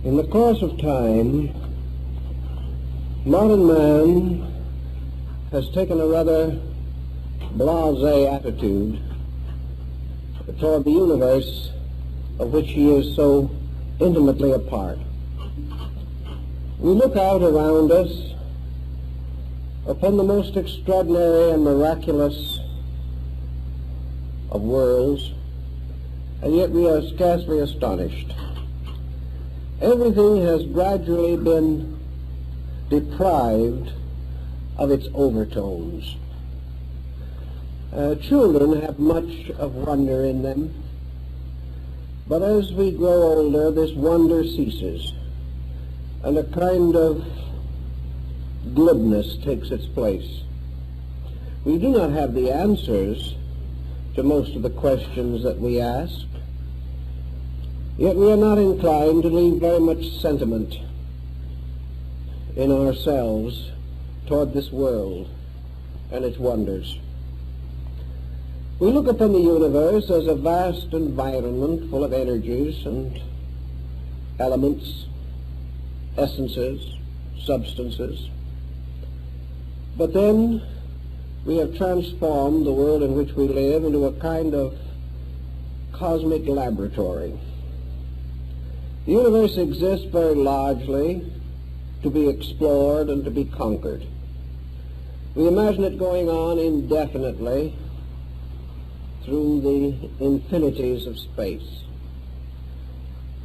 In the course of time, modern man has taken a rather blasé attitude toward the universe of which he is so intimately a part. We look out around us upon the most extraordinary and miraculous of worlds, and yet we are scarcely astonished. Everything has gradually been deprived of its overtones. Children have much of wonder in them, but as we grow older, this wonder ceases, and a kind of glibness takes its place. We do not have the answers to most of the questions that we ask, yet we are not inclined to leave very much sentiment in ourselves toward this world and its wonders. We look upon the universe as a vast environment full of energies and elements, essences, substances. But then we have transformed the world in which we live into a kind of cosmic laboratory. The universe exists very largely to be explored and to be conquered. We imagine it going on indefinitely through the infinities of space.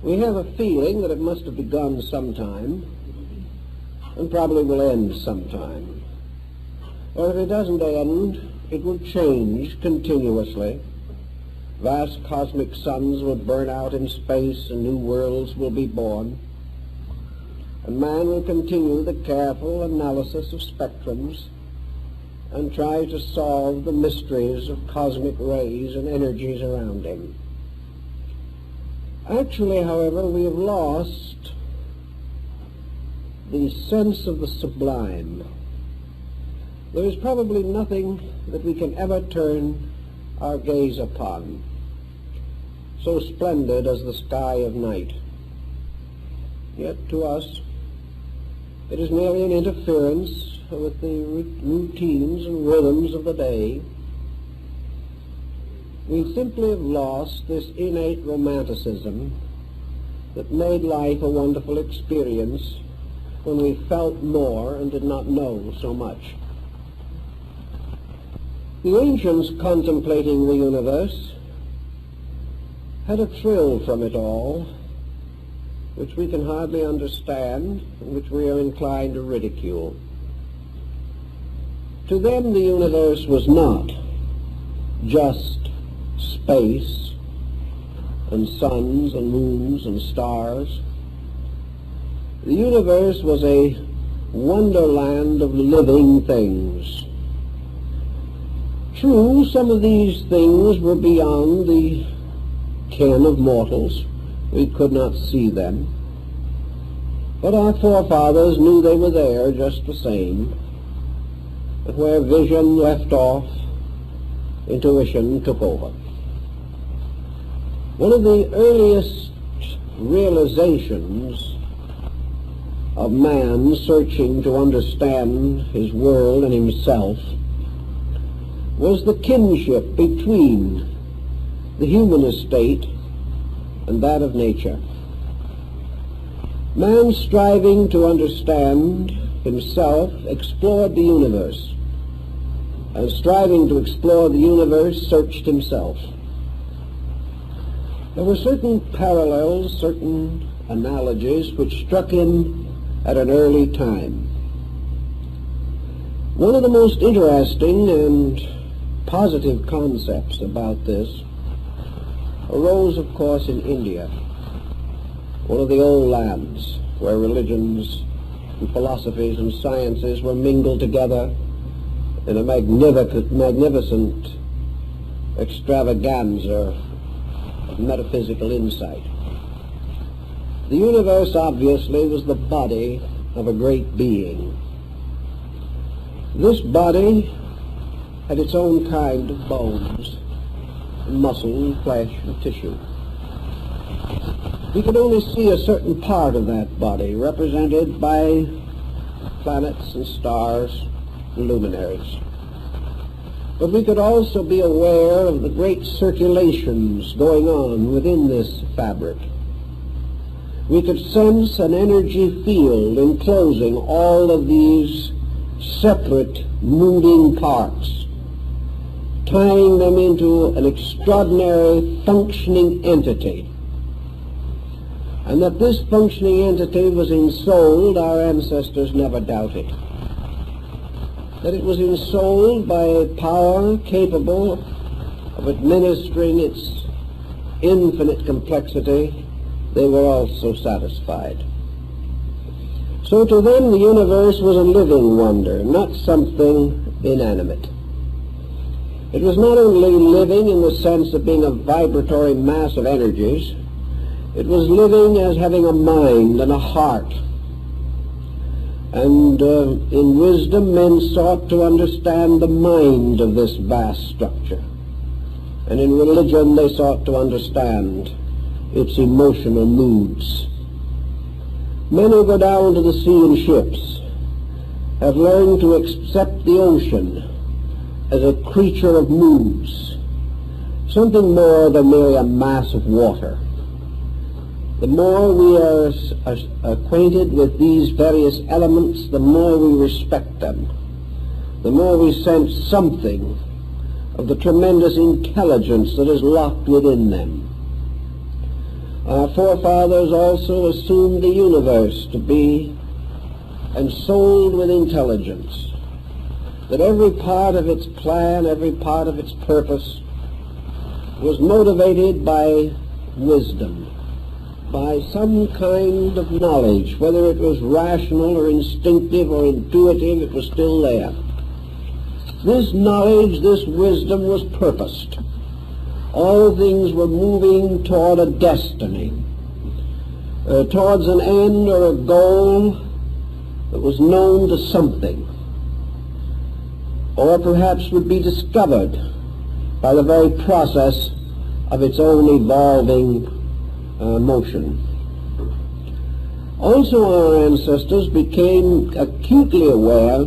We have a feeling that it must have begun sometime and probably will end sometime. Or if it doesn't end, it will change continuously. Vast cosmic suns will burn out in space and new worlds will be born. And man will continue the careful analysis of spectrums and try to solve the mysteries of cosmic rays and energies around him. Actually, however, we have lost the sense of the sublime. There is probably nothing that we can ever turn our gaze upon so splendid as the sky of night. Yet to us, it is merely an interference with the routines and rhythms of the day. We simply have lost this innate romanticism that made life a wonderful experience when we felt more and did not know so much. The ancients contemplating the universe had a thrill from it all, which we can hardly understand and which we are inclined to ridicule. To them the universe was not just space and suns and moons and stars. The universe was a wonderland of living things. True, some of these things were beyond the ken of mortals. We could not see them. But our forefathers knew they were there just the same. But where vision left off, intuition took over. One of the earliest realizations of man searching to understand his world and himself was the kinship between the human estate and that of nature. Man, striving to understand himself, explored the universe, and striving to explore the universe, searched himself. There were certain parallels, certain analogies which struck him at an early time. One of the most interesting and positive concepts about this arose, of course, in India, one of the old lands where religions and philosophies and sciences were mingled together in a magnificent extravaganza of metaphysical insight. The universe, obviously, was the body of a great being. This body had its own kind of bones, and muscle and flesh and tissue. We could only see a certain part of that body, represented by planets and stars and luminaries. But we could also be aware of the great circulations going on within this fabric. We could sense an energy field enclosing all of these separate moving parts, tying them into an extraordinary functioning entity. And that this functioning entity was ensouled, our ancestors never doubted. That it was ensouled by a power capable of administering its infinite complexity, they were also satisfied. So to them the universe was a living wonder, not something inanimate. It was not only living in the sense of being a vibratory mass of energies, it was living as having a mind and a heart. And in wisdom men sought to understand the mind of this vast structure. And in religion they sought to understand its emotional moods. Men who go down to the sea in ships have learned to accept the ocean as a creature of moods, something more than merely a mass of water. The more we are acquainted with these various elements, the more we respect them, the more we sense something of the tremendous intelligence that is locked within them. Our forefathers also assumed the universe to be ensouled with intelligence, that every part of its plan, every part of its purpose was motivated by wisdom, by some kind of knowledge, whether it was rational or instinctive or intuitive, it was still there. This knowledge, this wisdom was purposed. All things were moving toward a destiny, towards an end or a goal that was known to something, or perhaps would be discovered by the very process of its own evolving motion. Also our ancestors became acutely aware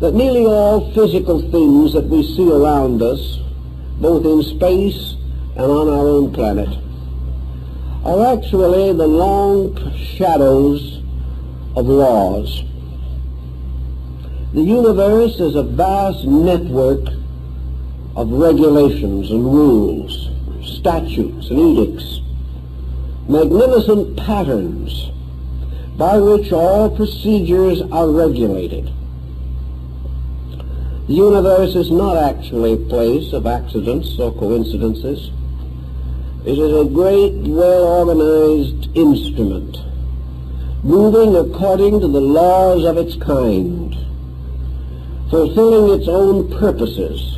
that nearly all physical things that we see around us, both in space and on our own planet, are actually the long shadows of laws. The universe is a vast network of regulations and rules, statutes and edicts, magnificent patterns by which all procedures are regulated. The universe is not actually a place of accidents or coincidences. It is a great, well-organized instrument, moving according to the laws of its kind, fulfilling its own purposes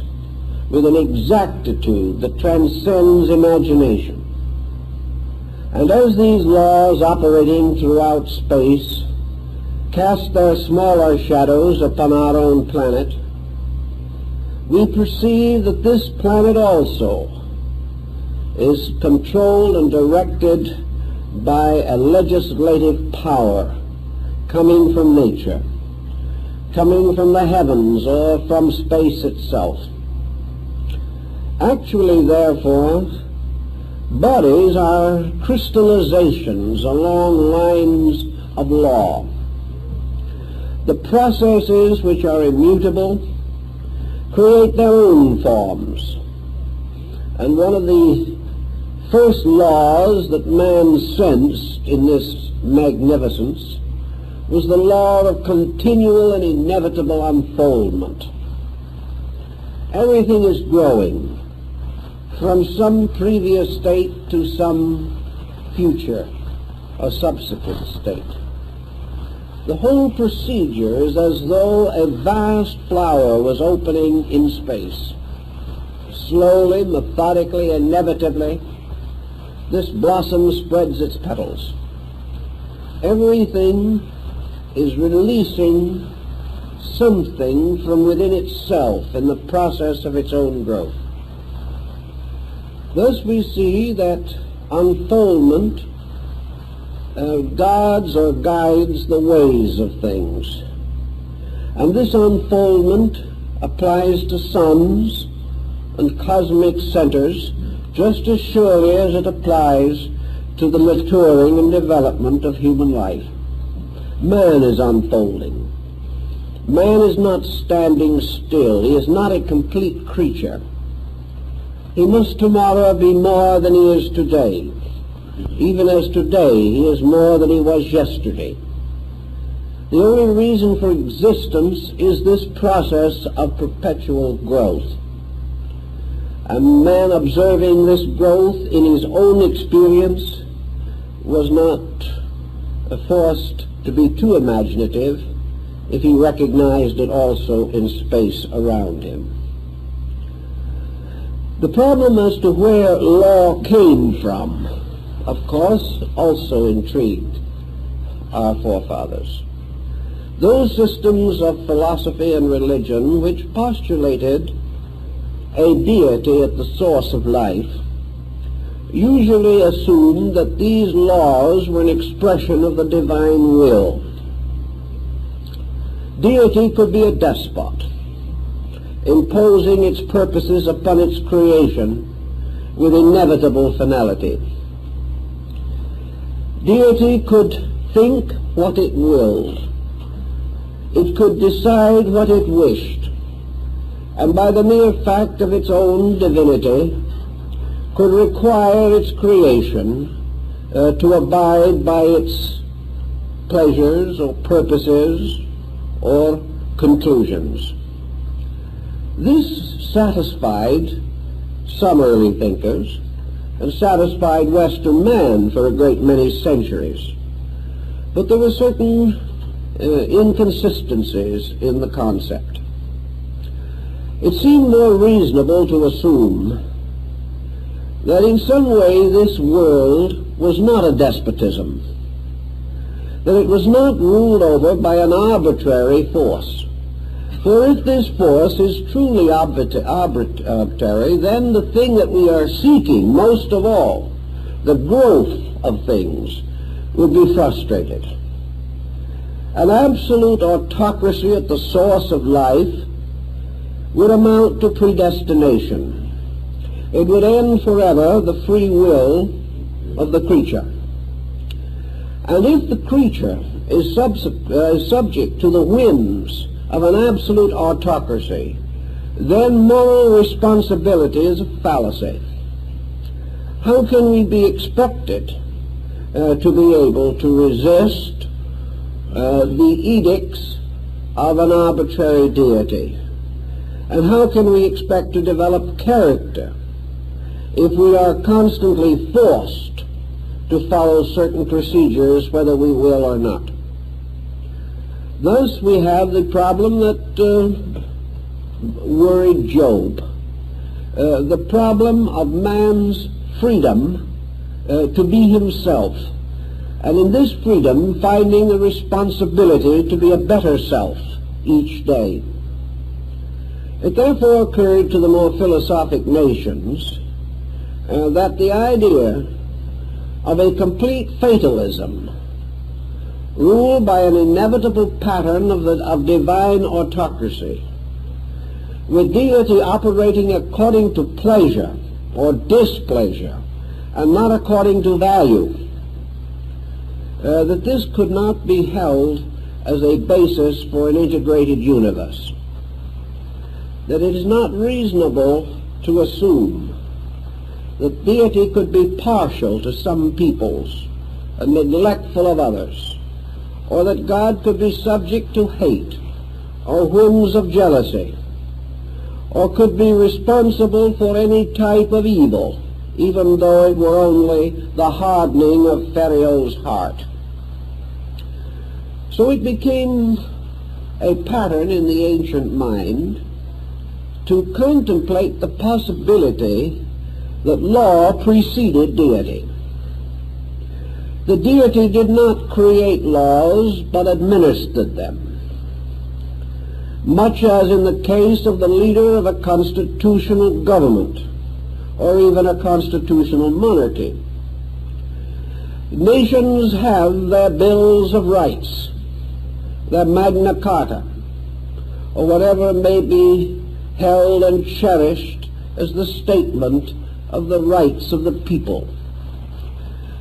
with an exactitude that transcends imagination. And as these laws operating throughout space cast their smaller shadows upon our own planet, we perceive that this planet also is controlled and directed by a legislative power coming from nature, coming from the heavens or from space itself. Actually, therefore, bodies are crystallizations along lines of law. The processes which are immutable create their own forms. And one of the first laws that man sensed in this magnificence was the law of continual and inevitable unfoldment. Everything is growing from some previous state to some future or subsequent state. The whole procedure is as though a vast flower was opening in space. Slowly, methodically, inevitably, this blossom spreads its petals. Everything is releasing something from within itself in the process of its own growth. Thus we see that unfoldment guards or guides the ways of things. And this unfoldment applies to suns and cosmic centers just as surely as it applies to the maturing and development of human life. Man is unfolding. Man is not standing still. He is not a complete creature. He must tomorrow be more than he is today. Even as today he is more than he was yesterday. The only reason for existence is this process of perpetual growth. And man, observing this growth in his own experience, was not forced to be too imaginative if he recognized it also in space around him. The problem as to where law came from, of course, also intrigued our forefathers. Those systems of philosophy and religion which postulated a deity at the source of life usually assumed that these laws were an expression of the divine will. Deity could be a despot, imposing its purposes upon its creation with inevitable finality. Deity could think what it willed. It could decide what it wished, and by the mere fact of its own divinity could require its creation to abide by its pleasures or purposes or conclusions. This satisfied some early thinkers and satisfied Western man for a great many centuries. But there were certain inconsistencies in the concept. It seemed more reasonable to assume that in some way this world was not a despotism, that it was not ruled over by an arbitrary force. For if this force is truly arbitrary, then the thing that we are seeking most of all, the growth of things, would be frustrated. An absolute autocracy at the source of life would amount to predestination. It would end forever the free will of the creature. And if the creature is subject to the whims of an absolute autocracy, then moral responsibility is a fallacy. How can we be expected to be able to resist the edicts of an arbitrary deity? And how can we expect to develop character if we are constantly forced to follow certain procedures whether we will or not? Thus we have the problem that worried Job, the problem of man's freedom to be himself, and in this freedom finding the responsibility to be a better self each day. It therefore occurred to the more philosophic nations that the idea of a complete fatalism, ruled by an inevitable pattern of divine autocracy, with deity operating according to pleasure or displeasure and not according to value, that this could not be held as a basis for an integrated universe, that it is not reasonable to assume that deity could be partial to some peoples and neglectful of others, or that God could be subject to hate or whims of jealousy, or could be responsible for any type of evil, even though it were only the hardening of Pharaoh's heart. So it became a pattern in the ancient mind to contemplate the possibility that law preceded deity. The deity did not create laws, but administered them, much as in the case of the leader of a constitutional government, or even a constitutional monarchy. Nations have their bills of rights, their Magna Carta, or whatever may be held and cherished as the statement of the rights of the people.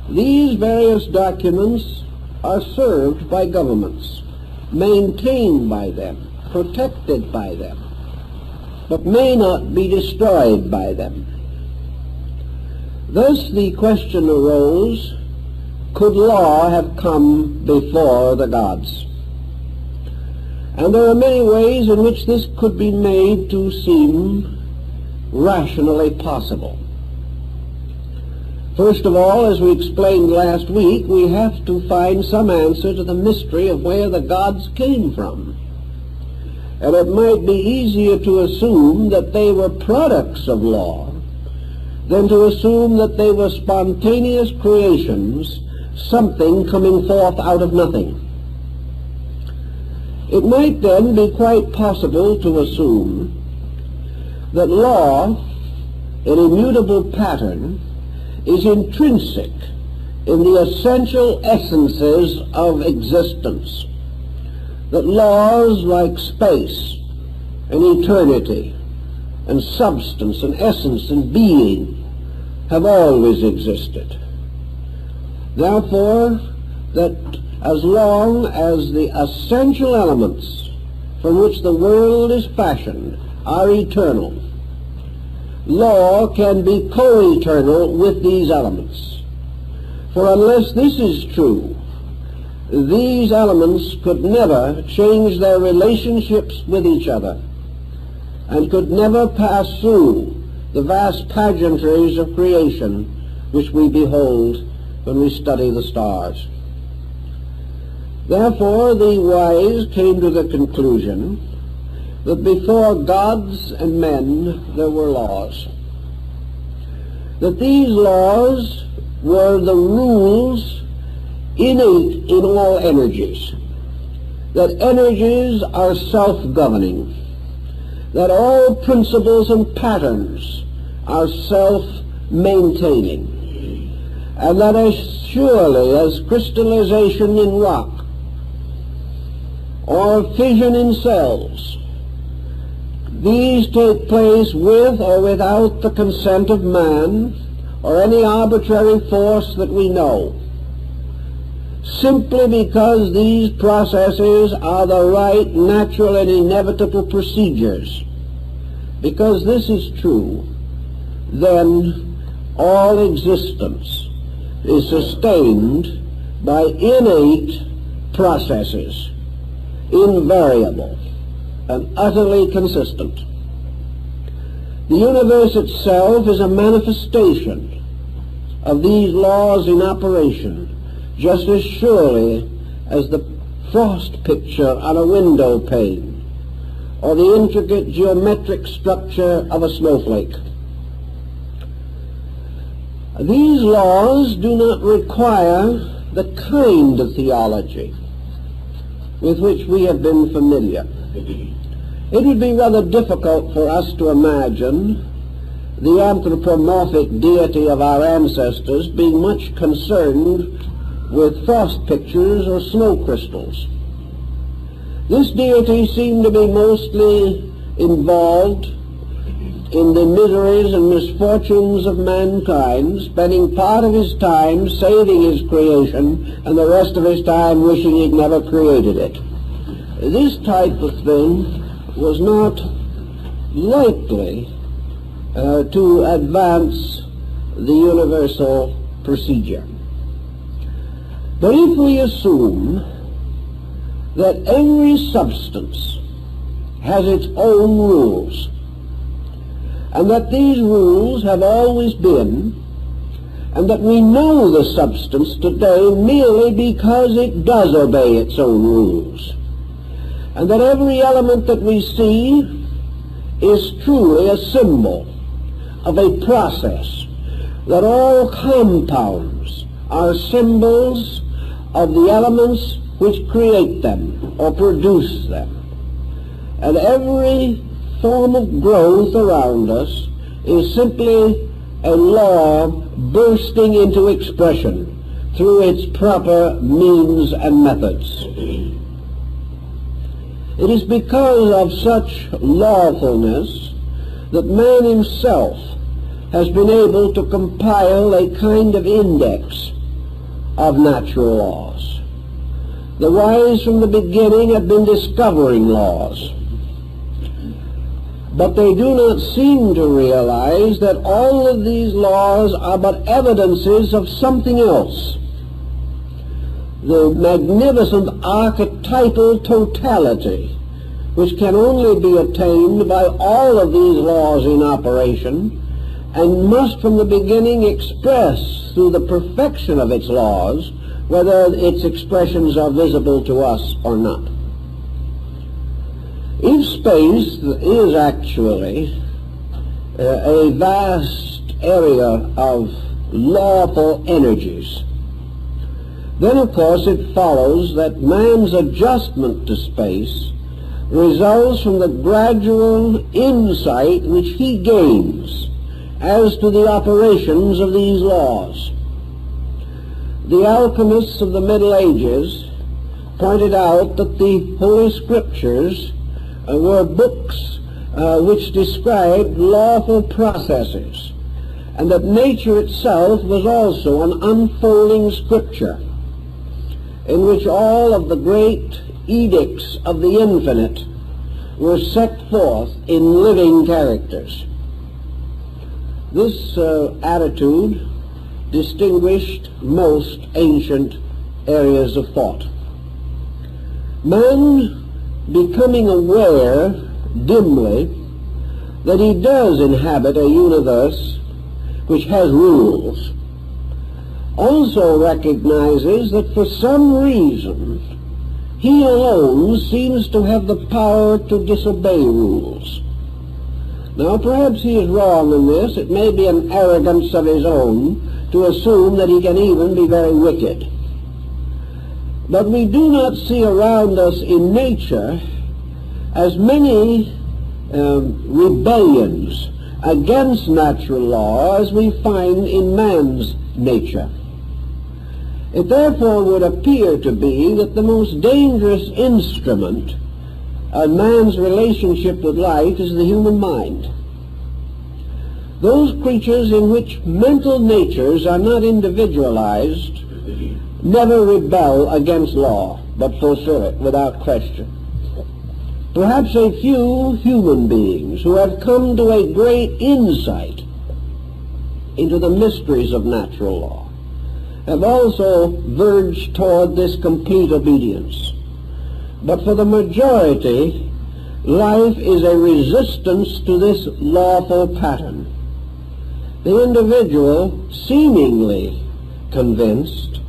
These various documents are served by governments, maintained by them, protected by them, but may not be destroyed by them. Thus the question arose, could law have come before the gods? And there are many ways in which this could be made to seem rationally possible. First of all, as we explained last week, we have to find some answer to the mystery of where the gods came from. And it might be easier to assume that they were products of law than to assume that they were spontaneous creations, something coming forth out of nothing. It might then be quite possible to assume that law, an immutable pattern, is intrinsic in the essential essences of existence. That laws like space and eternity and substance and essence and being have always existed. Therefore, that as long as the essential elements from which the world is fashioned are eternal, law can be co-eternal with these elements. For unless this is true, these elements could never change their relationships with each other and could never pass through the vast pageantries of creation which we behold when we study the stars. Therefore, the wise came to the conclusion that before gods and men there were laws, that these laws were the rules innate in all energies, that energies are self-governing, that all principles and patterns are self-maintaining, and that as surely as crystallization in rock or fission in cells, these take place with or without the consent of man or any arbitrary force that we know, simply because these processes are the right, natural, and inevitable procedures. Because this is true, then all existence is sustained by innate processes, invariable and utterly consistent. The universe itself is a manifestation of these laws in operation, just as surely as the frost picture on a window pane or the intricate geometric structure of a snowflake. These laws do not require the kind of theology with which we have been familiar. It would be rather difficult for us to imagine the anthropomorphic deity of our ancestors being much concerned with frost pictures or snow crystals. This deity seemed to be mostly involved in the miseries and misfortunes of mankind, spending part of his time saving his creation and the rest of his time wishing he'd never created it. This type of thing was not likely to advance the universal procedure. But if we assume that every substance has its own rules, and that these rules have always been, and that we know the substance today merely because it does obey its own rules, and that every element that we see is truly a symbol of a process, that all compounds are symbols of the elements which create them or produce them, and every form of growth around us is simply a law bursting into expression, through its proper means and methods. It is because of such lawfulness that man himself has been able to compile a kind of index of natural laws. The wise from the beginning have been discovering laws, but they do not seem to realize that all of these laws are but evidences of something else. The magnificent archetypal totality which can only be attained by all of these laws in operation, and must from the beginning express through the perfection of its laws, whether its expressions are visible to us or not. If space is actually a vast area of lawful energies, then of course it follows that man's adjustment to space results from the gradual insight which he gains as to the operations of these laws. The alchemists of the Middle Ages pointed out that the Holy Scriptures were books which described lawful processes, and that nature itself was also an unfolding scripture in which all of the great edicts of the infinite were set forth in living characters. This attitude distinguished most ancient areas of thought. Man, becoming aware dimly that he does inhabit a universe which has rules, also recognizes that for some reason he alone seems to have the power to disobey rules. Now perhaps he is wrong in this. It may be an arrogance of his own to assume that he can even be very wicked. But we do not see around us in nature as many rebellions against natural law as we find in man's nature. It therefore would appear to be that the most dangerous instrument of man's relationship with life is the human mind. Those creatures in which mental natures are not individualized never rebel against law, but fulfill it without question. Perhaps a few human beings who have come to a great insight into the mysteries of natural law have also verged toward this complete obedience. But for the majority, life is a resistance to this lawful pattern. The individual, seemingly convinced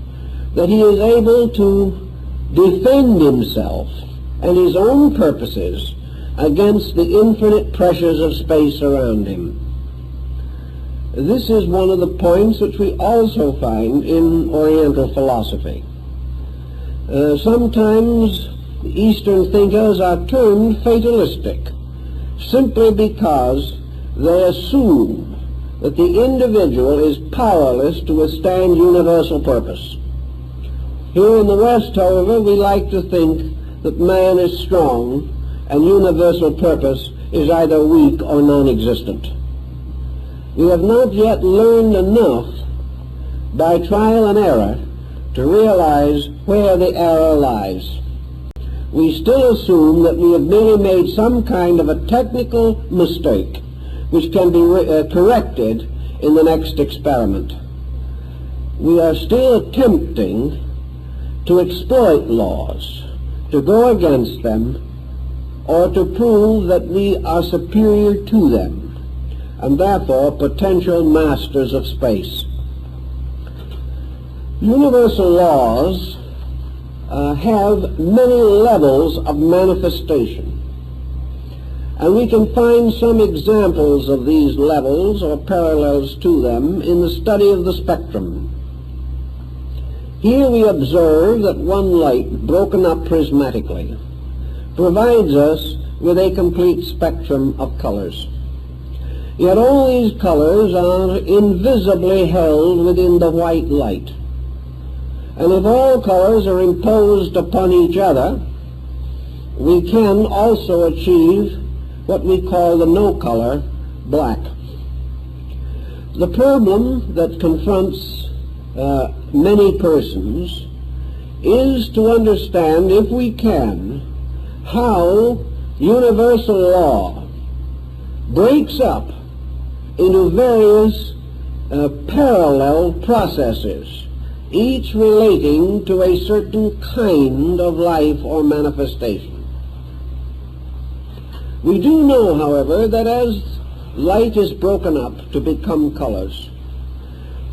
that he is able to defend himself and his own purposes against the infinite pressures of space around him. This is one of the points which we also find in Oriental philosophy. Sometimes Eastern thinkers are termed fatalistic simply because they assume that the individual is powerless to withstand universal purpose. Here in the West, however, we like to think that man is strong and universal purpose is either weak or non-existent. We have not yet learned enough by trial and error to realize where the error lies. We still assume that we have merely made some kind of a technical mistake which can be corrected in the next experiment. We are still attempting to exploit laws, to go against them, or to prove that we are superior to them, and therefore potential masters of space. Universal laws have many levels of manifestation, and we can find some examples of these levels or parallels to them in the study of the spectrum. Here we observe that one light, broken up prismatically, provides us with a complete spectrum of colors. Yet all these colors are invisibly held within the white light. And if all colors are imposed upon each other, we can also achieve what we call the no-color black. The problem that confronts many persons is to understand, if we can, how universal law breaks up into various parallel processes, each relating to a certain kind of life or manifestation. We do know, however, that as light is broken up to become colors,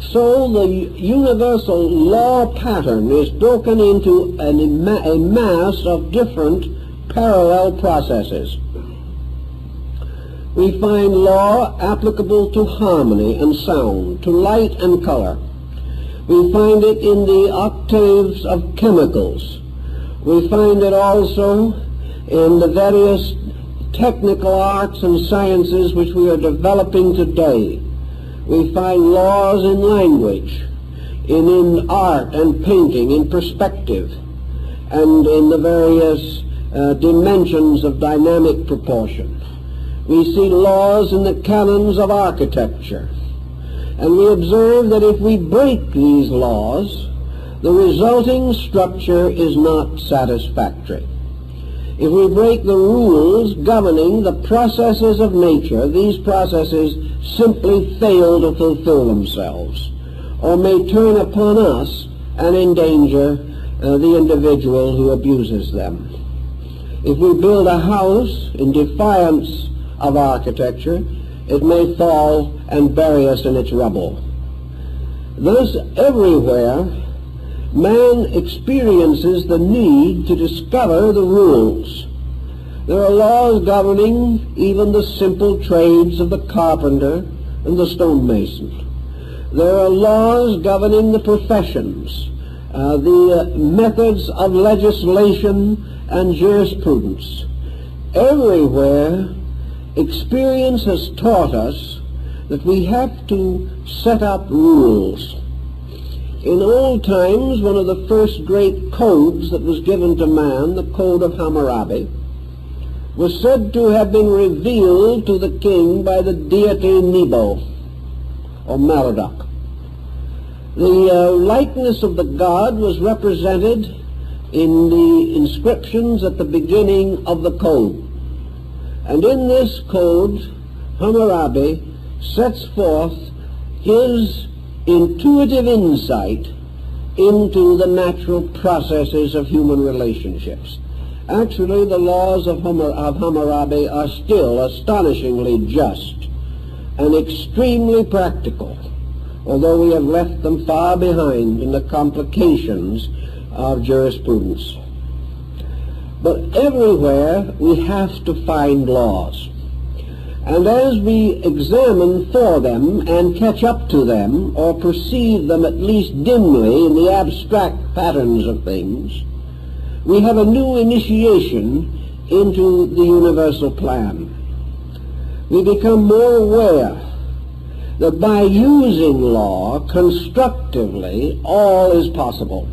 so the universal law pattern is broken into a mass of different parallel processes. We find law applicable to harmony and sound, to light and color. We find it in the octaves of chemicals. We find it also in the various technical arts and sciences which we are developing today. We find laws in language, in art and painting, in perspective, and in the various dimensions of dynamic proportion. We see laws in the canons of architecture, and we observe that if we break these laws, the resulting structure is not satisfactory. If we break the rules governing the processes of nature, these processes simply fail to fulfill themselves, or may turn upon us and endanger the individual who abuses them. If we build a house in defiance of architecture, it may fall and bury us in its rubble. Thus, everywhere, man experiences the need to discover the rules. There are laws governing even the simple trades of the carpenter and the stonemason. There are laws governing the professions, the methods of legislation and jurisprudence. Everywhere, experience has taught us that we have to set up rules. In old times, one of the first great codes that was given to man, the Code of Hammurabi, was said to have been revealed to the king by the deity Nebo, or Merodach. The likeness of the god was represented in the inscriptions at the beginning of the code. And in this code, Hammurabi sets forth his intuitive insight into the natural processes of human relationships. Actually, the laws of Hammurabi are still astonishingly just and extremely practical, although we have left them far behind in the complications of jurisprudence. But everywhere we have to find laws. And as we examine for them and catch up to them, or perceive them at least dimly in the abstract patterns of things, we have a new initiation into the universal plan. We become more aware that by using law constructively, all is possible.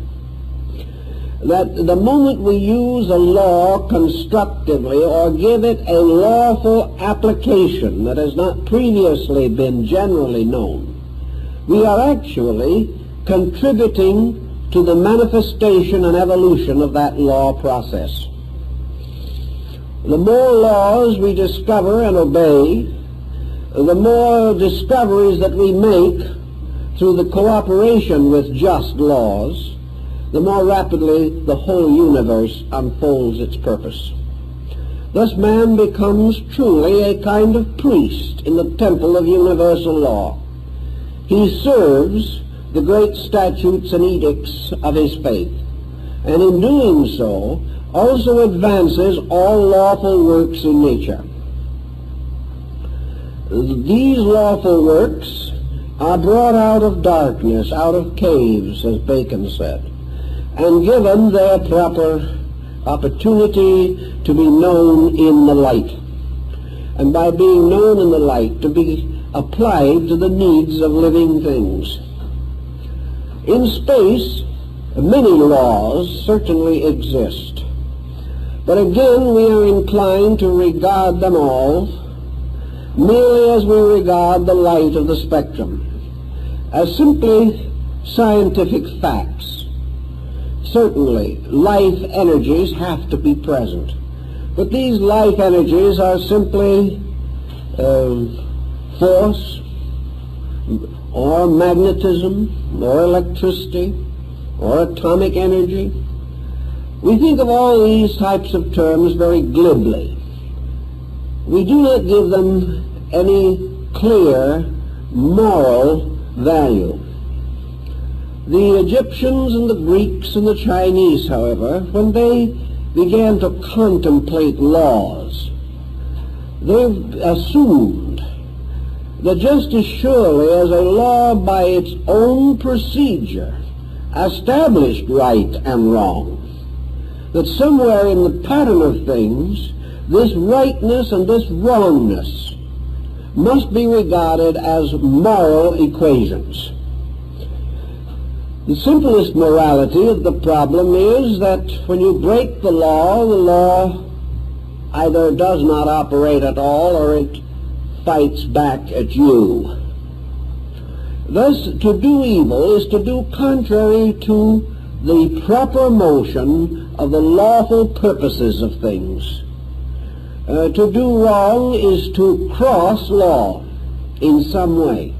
That the moment we use a law constructively or give it a lawful application that has not previously been generally known, we are actually contributing to the manifestation and evolution of that law process. The more laws we discover and obey, the more discoveries that we make through the cooperation with just laws, the more rapidly the whole universe unfolds its purpose. Thus man becomes truly a kind of priest in the temple of universal law. He serves the great statutes and edicts of his faith, and in doing so also advances all lawful works in nature. These lawful works are brought out of darkness, out of caves, as Bacon said, and given their proper opportunity to be known in the light, and by being known in the light to be applied to the needs of living things. In space, Many laws certainly exist, but again we are inclined to regard them all merely as we regard the light of the spectrum, as simply scientific facts. Certainly, life energies have to be present, but these life energies are simply force, or magnetism, or electricity, or atomic energy. We think of all these types of terms very glibly. We do not give them any clear moral value. The Egyptians and the Greeks and the Chinese, however, when they began to contemplate laws, they assumed that just as surely as a law by its own procedure established right and wrong, that somewhere in the pattern of things, this rightness and this wrongness must be regarded as moral equations. The simplest morality of the problem is that when you break the law either does not operate at all or it fights back at you. Thus, to do evil is to do contrary to the proper motion of the lawful purposes of things. To do wrong is to cross law in some way.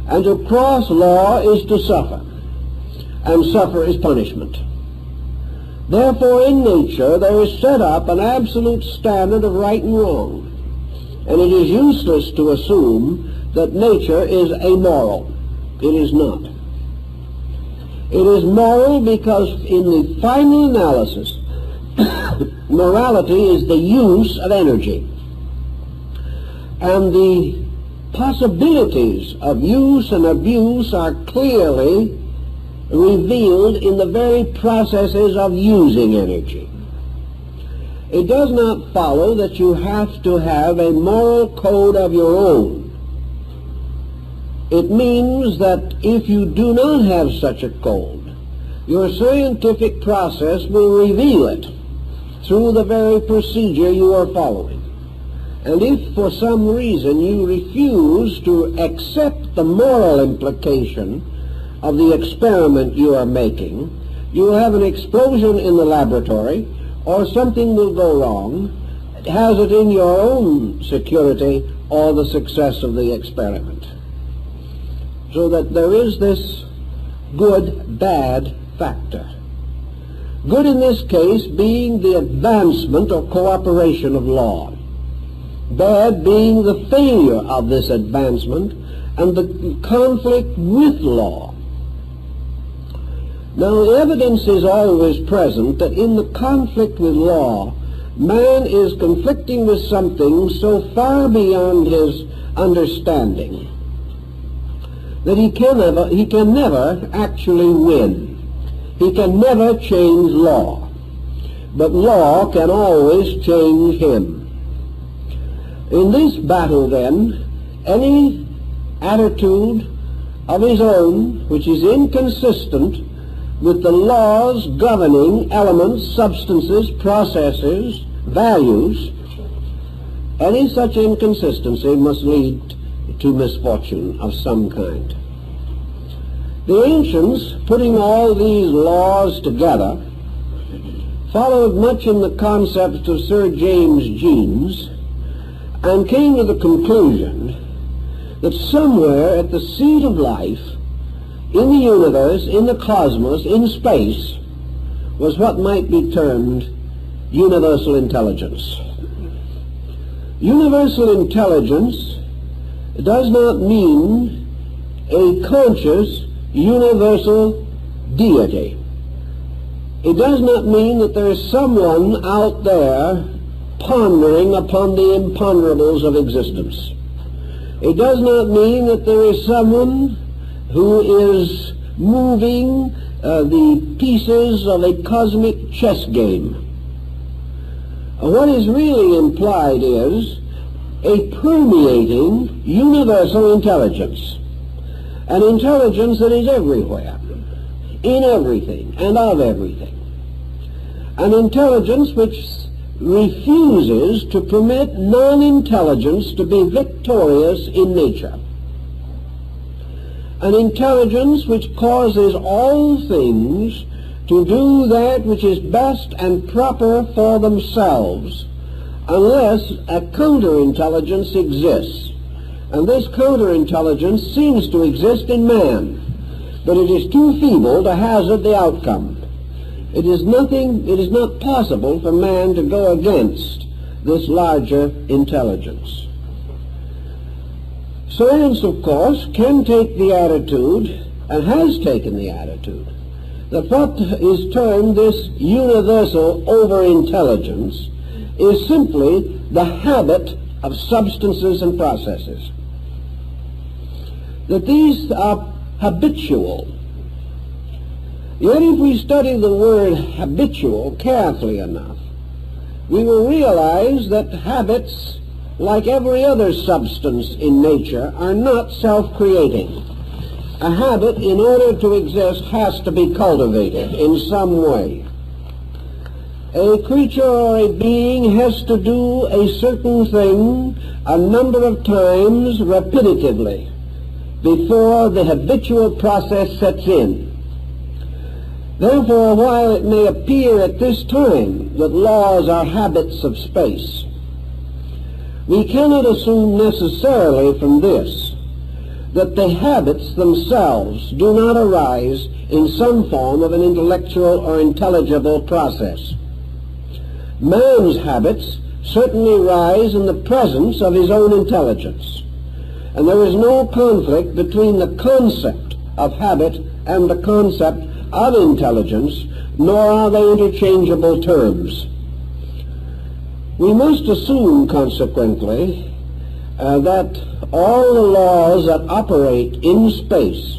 And to cross law is to suffer. And suffer is punishment. Therefore, in nature, there is set up an absolute standard of right and wrong. And it is useless to assume that nature is amoral. It is not. It is moral because in the final analysis, morality is the use of energy. And the possibilities of use and abuse are clearly revealed in the very processes of using energy. It does not follow that you have to have a moral code of your own. It means that if you do not have such a code, your scientific process will reveal it through the very procedure you are following. And if for some reason you refuse to accept the moral implication of the experiment you are making, you will have an explosion in the laboratory, or something will go wrong, has it in your own security or the success of the experiment. So that there is this good-bad factor. Good in this case being the advancement or cooperation of law. Bad being the failure of this advancement and the conflict with law. Now, evidence is always present that in the conflict with law, man is conflicting with something so far beyond his understanding that he can never actually win. He can never change law, but law can always change him. In this battle, then, any attitude of his own which is inconsistent with the laws governing elements, substances, processes, values, any such inconsistency must lead to misfortune of some kind. The ancients, putting all these laws together, followed much in the concepts of Sir James Jeans and came to the conclusion that somewhere at the seat of life, in the universe, in the cosmos, in space, was what might be termed universal intelligence. Universal intelligence does not mean a conscious universal deity. It does not mean that there is someone out there pondering upon the imponderables of existence. It does not mean that there is someone who is moving the pieces of a cosmic chess game. What is really implied is a permeating universal intelligence, an intelligence that is everywhere. in everything and of everything. An intelligence which refuses to permit non-intelligence to be victorious in nature. An intelligence which causes all things to do that which is best and proper for themselves, unless a counterintelligence exists. And this counterintelligence seems to exist in man, but it is too feeble to hazard the outcome. It is not possible for man to go against this larger intelligence. Science, of course, can take the attitude, and has taken the attitude, that what is termed this universal overintelligence is simply the habit of substances and processes. That these are habitual. Yet if we study the word habitual carefully enough, we will realize that habits, like every other substance in nature, are not self-creating. A habit, in order to exist, has to be cultivated in some way. A creature or a being has to do a certain thing a number of times repetitively before the habitual process sets in. Therefore, while it may appear at this time that laws are habits of space, we cannot assume necessarily from this that the habits themselves do not arise in some form of an intellectual or intelligible process. Man's habits certainly rise in the presence of his own intelligence, and there is no conflict between the concept of habit and the concept of intelligence, nor are they interchangeable terms. We must assume, consequently, that all the laws that operate in space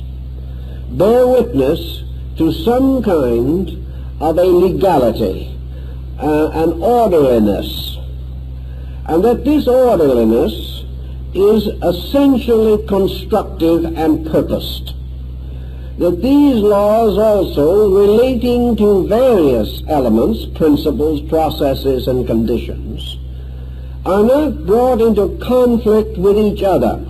bear witness to some kind of a legality, an orderliness, and that this orderliness is essentially constructive and purposed. That these laws also, relating to various elements, principles, processes, and conditions, are not brought into conflict with each other.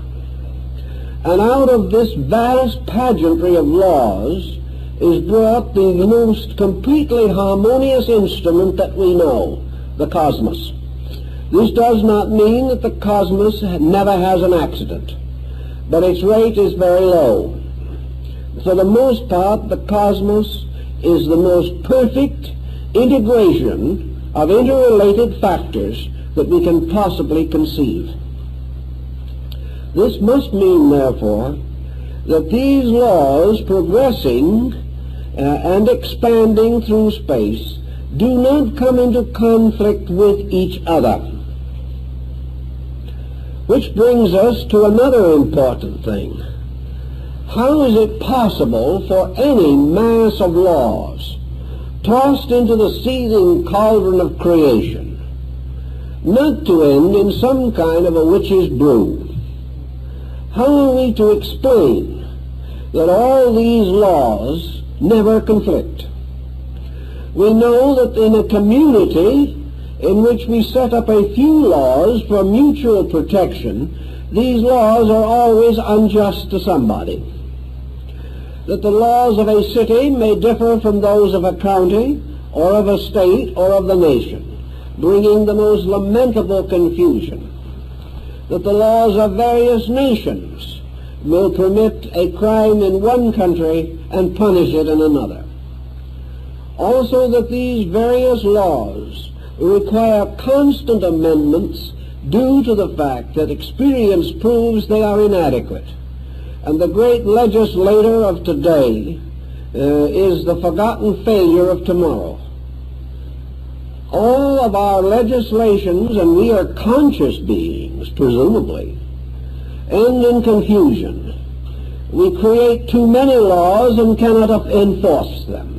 And out of this vast pageantry of laws is brought the most completely harmonious instrument that we know, the cosmos. This does not mean that the cosmos never has an accident, but its rate is very low. For the most part, the cosmos is the most perfect integration of interrelated factors that we can possibly conceive. This must mean, therefore, that these laws progressing and expanding through space do not come into conflict with each other. Which brings us to another important thing. How is it possible for any mass of laws tossed into the seething cauldron of creation not to end in some kind of a witch's brew? How are we to explain that all these laws never conflict? We know that in a community in which we set up a few laws for mutual protection, these laws are always unjust to somebody. That the laws of a city may differ from those of a county, or of a state, or of the nation, bringing the most lamentable confusion. That the laws of various nations will permit a crime in one country and punish it in another. Also that these various laws require constant amendments due to the fact that experience proves they are inadequate. And the great legislator of today is the forgotten failure of tomorrow. All of our legislations, and we are conscious beings, presumably, end in confusion. We create too many laws and cannot enforce them.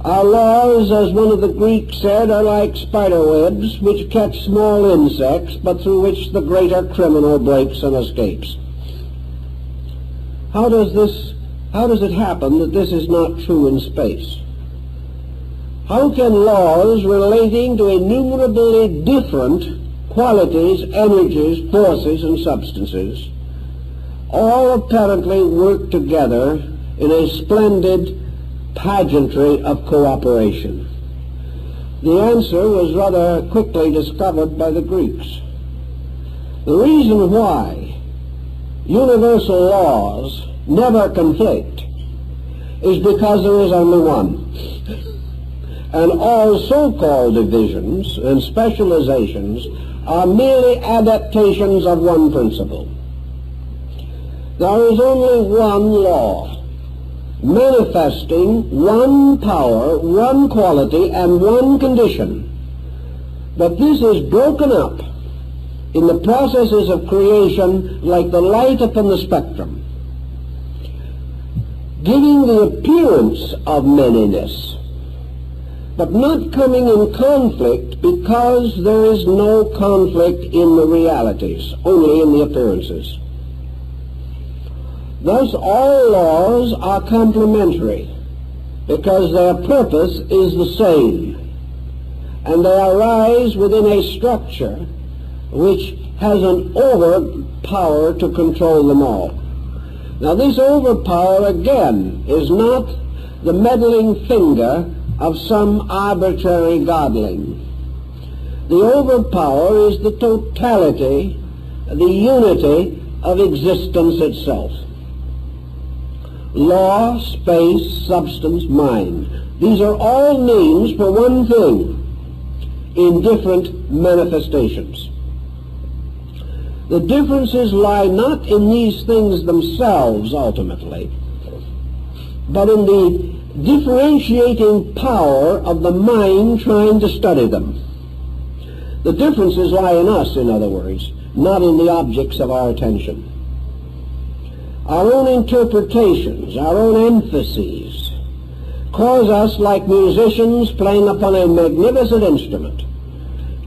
Our laws, as one of the Greeks said, are like spider webs which catch small insects, but through which the greater criminal breaks and escapes. How does this how does it happen that this is not true in space? How can laws relating to innumerably different qualities, energies, forces, and substances all apparently work together in a splendid pageantry of cooperation? The answer was rather quickly discovered by the Greeks. The reason why universal laws never conflict is because there is only one. And all so-called divisions and specializations are merely adaptations of one principle. There is only one law, manifesting one power, one quality, and one condition. But this is broken up in the processes of creation like the light upon the spectrum, giving the appearance of manyness, but not coming in conflict because there is no conflict in the realities, only in the appearances. Thus all laws are complementary because their purpose is the same, and they arise within a structure which has an overpower to control them all. Now this overpower again is not the meddling finger of some arbitrary godling. The overpower is the totality, the unity of existence itself. Law, space, substance, mind. These are all names for one thing in different manifestations. The differences lie not in these things themselves ultimately, but in the differentiating power of the mind trying to study them. The differences lie in us, in other words, not in the objects of our attention. Our own interpretations, our own emphases, cause us, like musicians playing upon a magnificent instrument,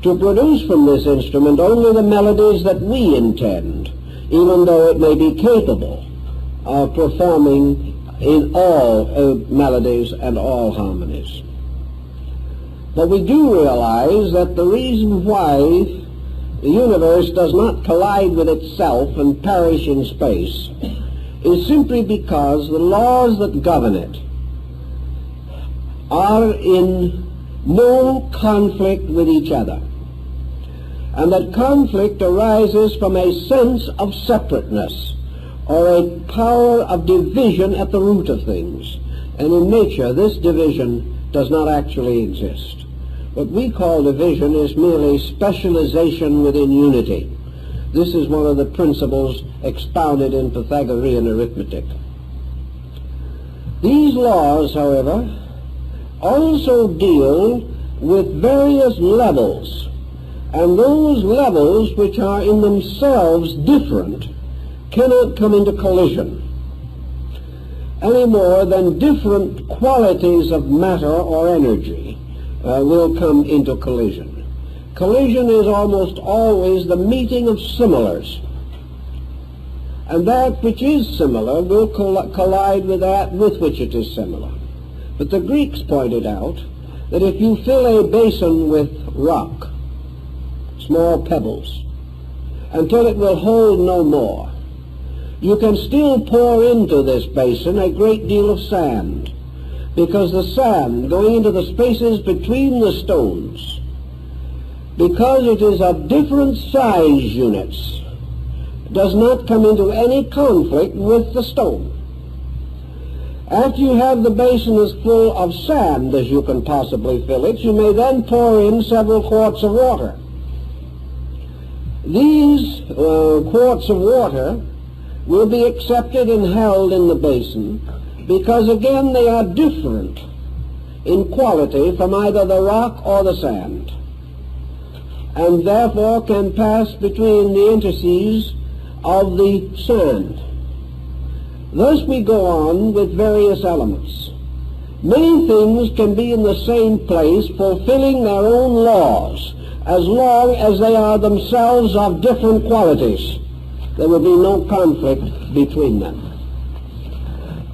to produce from this instrument only the melodies that we intend, even though it may be capable of performing in all melodies and all harmonies. But we do realize that the reason why the universe does not collide with itself and perish in space is simply because the laws that govern it are in no conflict with each other, and that conflict arises from a sense of separateness or a power of division at the root of things. And in nature, this division does not actually exist. What we call division is merely specialization within unity. This is one of the principles expounded in Pythagorean arithmetic. These laws, however, also deal with various levels, and those levels which are in themselves different cannot come into collision any more than different qualities of matter or energy will come into collision. Collision is almost always the meeting of similars, and that which is similar will collide with that with which it is similar. But the Greeks pointed out that if you fill a basin with rock, small pebbles, until it will hold no more, you can still pour into this basin a great deal of sand, because the sand, going into the spaces between the stones, because it is of different size units, does not come into any conflict with the stone. After you have the basin as full of sand as you can possibly fill it, you may then pour in several quarts of water. These quarts of water will be accepted and held in the basin because, again, they are different in quality from either the rock or the sand, and therefore can pass between the interstices of the sand. Thus we go on with various elements. Many things can be in the same place, fulfilling their own laws, as long as they are themselves of different qualities. There will be no conflict between them.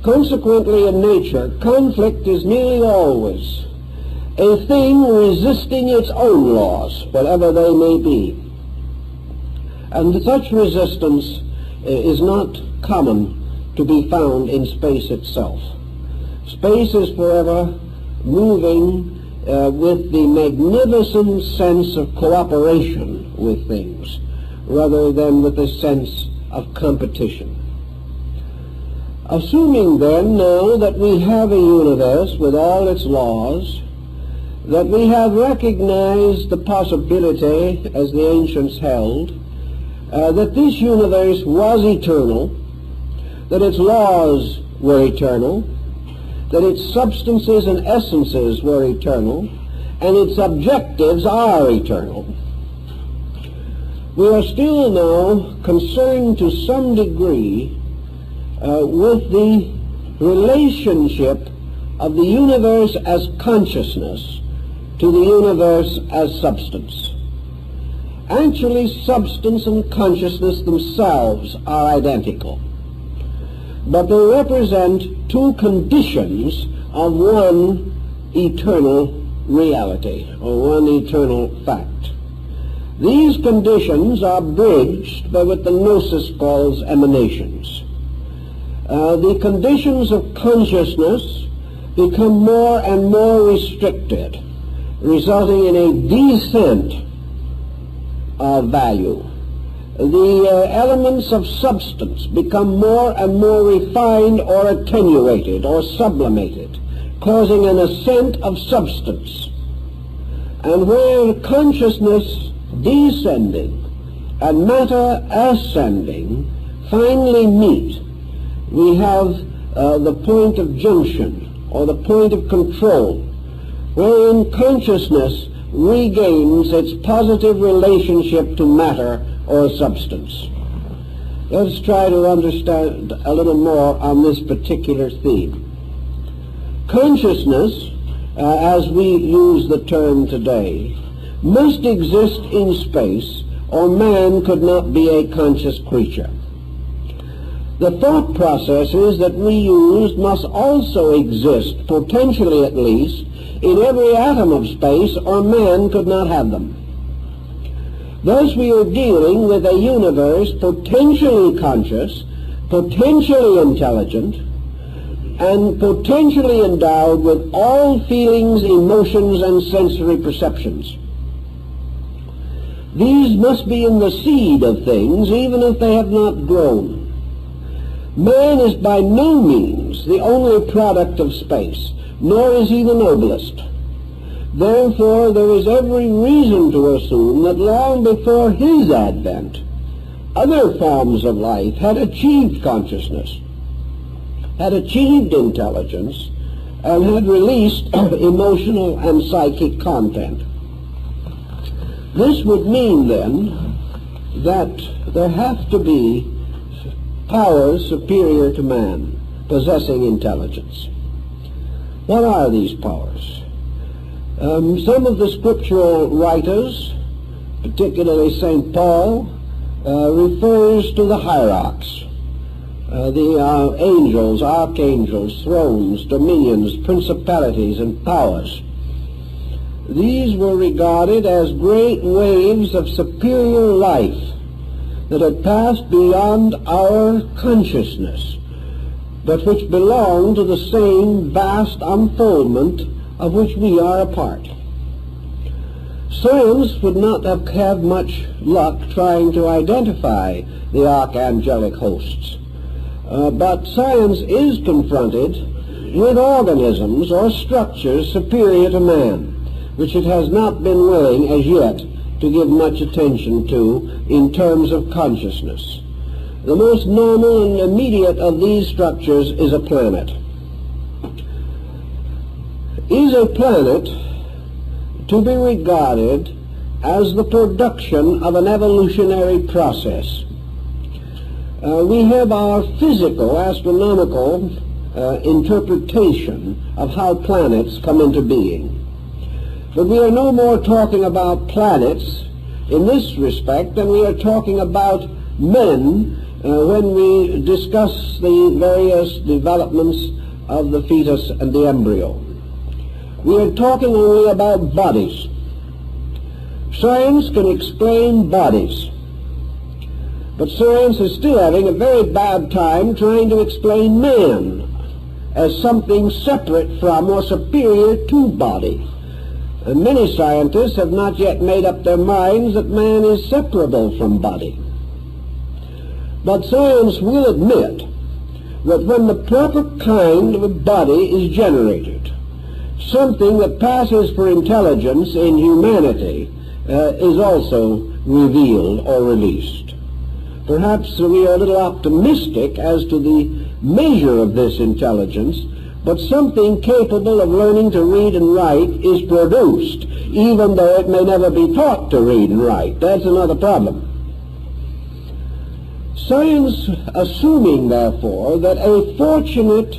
Consequently, in nature, conflict is nearly always a thing resisting its own laws, whatever they may be. And such resistance is not common to be found in space itself. Space is forever moving with the magnificent sense of cooperation with things, rather than with a sense of competition. Assuming then now that we have a universe with all its laws, that we have recognized the possibility, as the ancients held, that this universe was eternal, that its laws were eternal, that its substances and essences were eternal, and its objectives are eternal. We are still now concerned to some degree with the relationship of the universe as consciousness to the universe as substance. Actually, substance and consciousness themselves are identical, but they represent two conditions of one eternal reality, or one eternal fact. These conditions are bridged by what the Gnosis calls emanations. The conditions of consciousness become more and more restricted, resulting in a descent of value. The elements of substance become more and more refined or attenuated or sublimated, causing an ascent of substance. And where consciousness descending and matter ascending finally meet, we have the point of junction, or the point of control, wherein consciousness regains its positive relationship to matter or substance. Let's try to understand a little more on this particular theme. Consciousness, as we use the term today, must exist in space, or man could not be a conscious creature. The thought processes that we use must also exist, potentially at least, in every atom of space, or man could not have them. Thus we are dealing with a universe potentially conscious, potentially intelligent, and potentially endowed with all feelings, emotions, and sensory perceptions. These must be in the seed of things, even if they have not grown. Man is by no means the only product of space, nor is he the noblest. Therefore, there is every reason to assume that long before his advent, other forms of life had achieved consciousness, had achieved intelligence, and had released emotional and psychic content. This would mean, then, that there have to be powers superior to man, possessing intelligence. What are these powers? Some of the scriptural writers, particularly St. Paul, refers to the hierarchs, the angels, archangels, thrones, dominions, principalities, and powers. These were regarded as great waves of superior life that had passed beyond our consciousness, but which belong to the same vast unfoldment of which we are a part. Science would not have had much luck trying to identify the archangelic hosts, but science is confronted with organisms or structures superior to man, which it has not been willing as yet to give much attention to in terms of consciousness. The most normal and immediate of these structures is a planet. Is a planet to be regarded as the production of an evolutionary process? We have our physical, astronomical interpretation of how planets come into being. But we are no more talking about planets in this respect than we are talking about men when we discuss the various developments of the fetus and the embryo. We are talking only about bodies. Science can explain bodies, but science is still having a very bad time trying to explain man as something separate from or superior to body. And many scientists have not yet made up their minds that man is separable from body. But science will admit that when the proper kind of a body is generated, something that passes for intelligence in humanity is also revealed or released. Perhaps we are a little optimistic as to the measure of this intelligence, but something capable of learning to read and write is produced, even though it may never be taught to read and write. That's another problem. Science, assuming, therefore, that a fortunate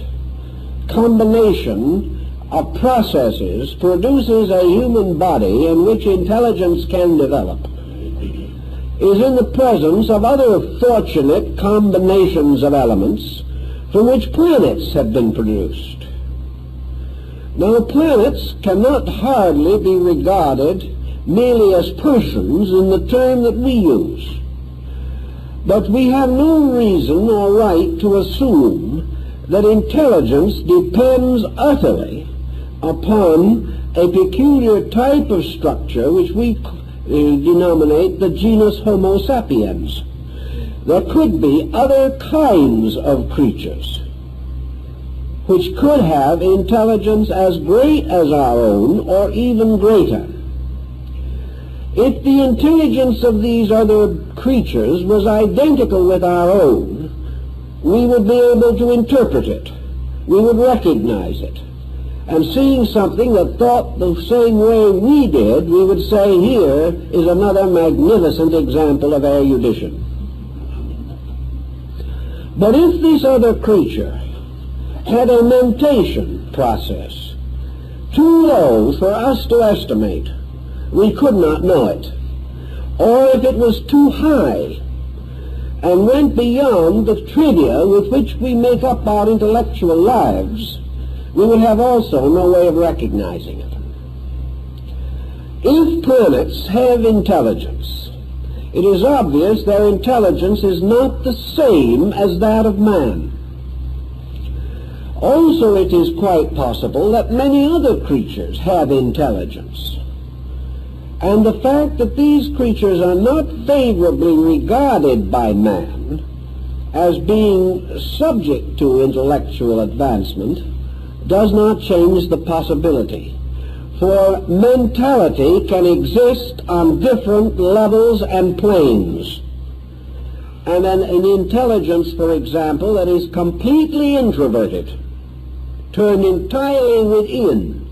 combination of processes produces a human body in which intelligence can develop, is in the presence of other fortunate combinations of elements from which planets have been produced. Now, planets cannot hardly be regarded merely as persons in the term that we use. But we have no reason or right to assume that intelligence depends utterly upon a peculiar type of structure which we denominate the genus Homo sapiens. There could be other kinds of creatures which could have intelligence as great as our own or even greater. If the intelligence of these other creatures was identical with our own, we would be able to interpret it. We would recognize it. And seeing something that thought the same way we did, we would say, here is another magnificent example of erudition. But if this other creature had a mentation process too low for us to estimate, we could not know it. Or if it was too high and went beyond the trivia with which we make up our intellectual lives, we would have also no way of recognizing it. If planets have intelligence, it is obvious their intelligence is not the same as that of man. Also, it is quite possible that many other creatures have intelligence. And the fact that these creatures are not favorably regarded by man as being subject to intellectual advancement does not change the possibility. For mentality can exist on different levels and planes. And an intelligence, for example, that is completely introverted, turned entirely within,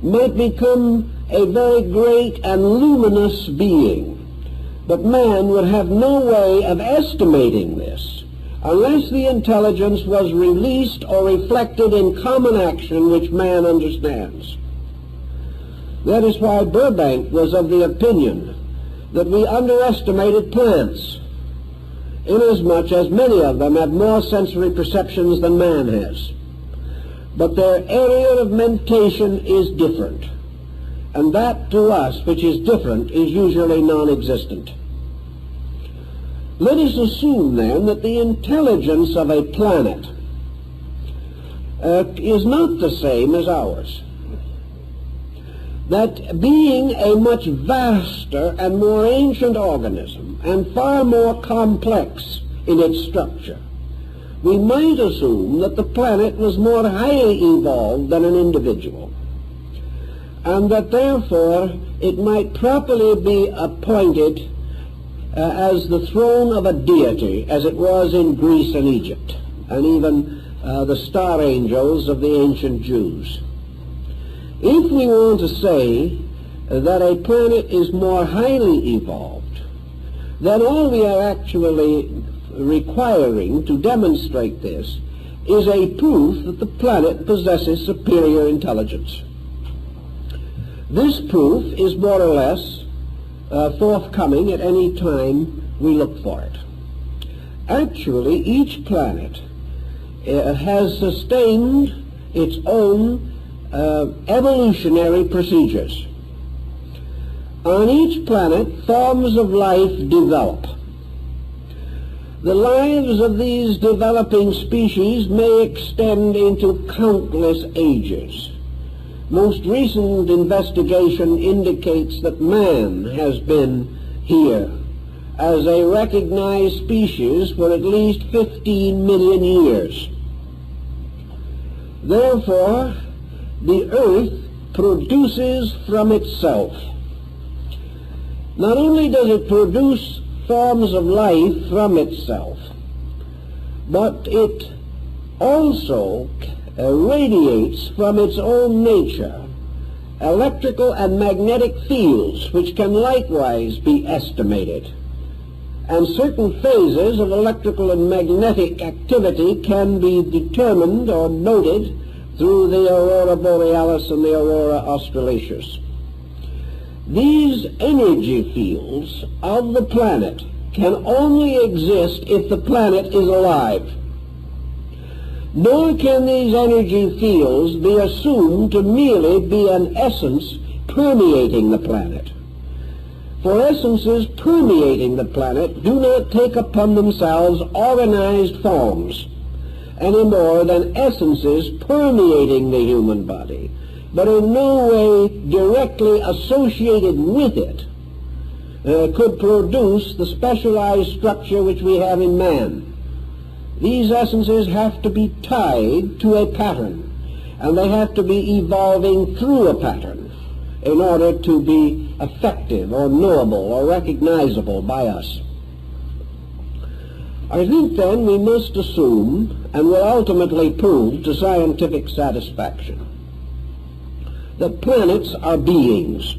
might become a very great and luminous being. But man would have no way of estimating this unless the intelligence was released or reflected in common action which man understands. That is why Burbank was of the opinion that we underestimated plants, inasmuch as many of them have more sensory perceptions than man has. But their area of mentation is different. And that to us, which is different, is usually non-existent. Let us assume then that the intelligence of a planet is not the same as ours. That being a much vaster and more ancient organism and far more complex in its structure, we might assume that the planet was more highly evolved than an individual, and that therefore it might properly be appointed as the throne of a deity, as it was in Greece and Egypt, and even the star angels of the ancient Jews. If we want to say that a planet is more highly evolved, then all we are actually requiring to demonstrate this is a proof that the planet possesses superior intelligence. This proof is more or less forthcoming at any time we look for it. Actually, each planet has sustained its own evolutionary procedures. On each planet, forms of life develop. The lives of these developing species may extend into countless ages. Most recent investigation indicates that man has been here as a recognized species for at least 15 million years. Therefore, the earth produces from itself. Not only does it produce forms of life from itself, but it also radiates from its own nature electrical and magnetic fields, which can likewise be estimated. And certain phases of electrical and magnetic activity can be determined or noted through the aurora borealis and the aurora australatus. These energy fields of the planet can only exist if the planet is alive. Nor can these energy fields be assumed to merely be an essence permeating the planet. For essences permeating the planet do not take upon themselves organized forms any more than essences permeating the human body, but in no way directly associated with it, could produce the specialized structure which we have in man. These essences have to be tied to a pattern, and they have to be evolving through a pattern in order to be effective or knowable or recognizable by us. I think then we must assume, and will ultimately prove to scientific satisfaction, that planets are beings,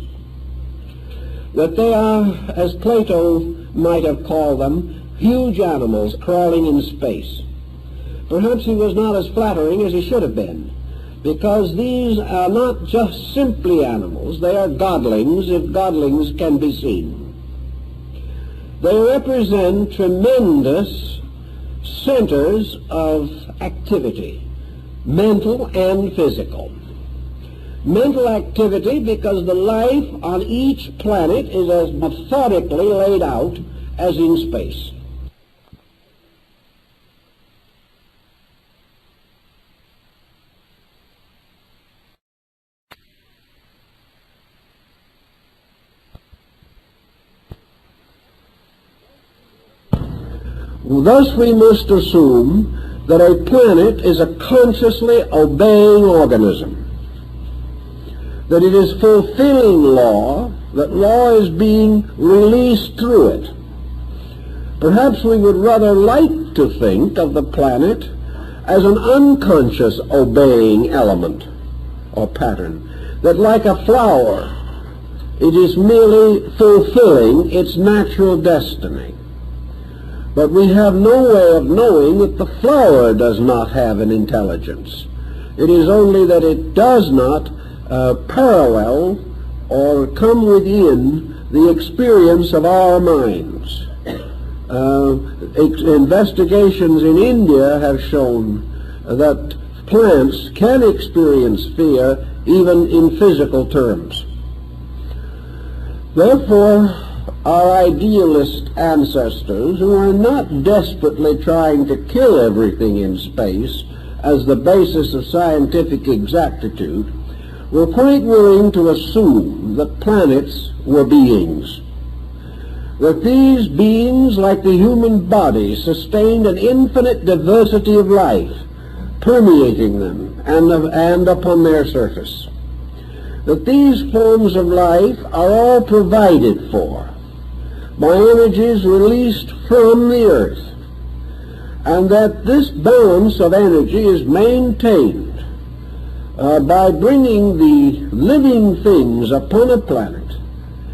that they are, as Plato might have called them, huge animals crawling in space. Perhaps he was not as flattering as he should have been, because these are not just simply animals, they are godlings, if godlings can be seen. They represent tremendous centers of activity, mental and physical. Mental activity because the life on each planet is as methodically laid out as in space. Thus we must assume that a planet is a consciously obeying organism, that it is fulfilling law, that law is being released through it. Perhaps we would rather like to think of the planet as an unconscious obeying element or pattern, that like a flower, it is merely fulfilling its natural destiny. But we have no way of knowing that the flower does not have an intelligence. It is only that it does not parallel or come within the experience of our minds. Investigations in India have shown that plants can experience fear even in physical terms. Therefore, our idealist ancestors, who are not desperately trying to kill everything in space as the basis of scientific exactitude, were quite willing to assume that planets were beings, that these beings, like the human body, sustained an infinite diversity of life permeating them and upon their surface, that these forms of life are all provided for by energies released from the earth, and that this balance of energy is maintained by bringing the living things upon a planet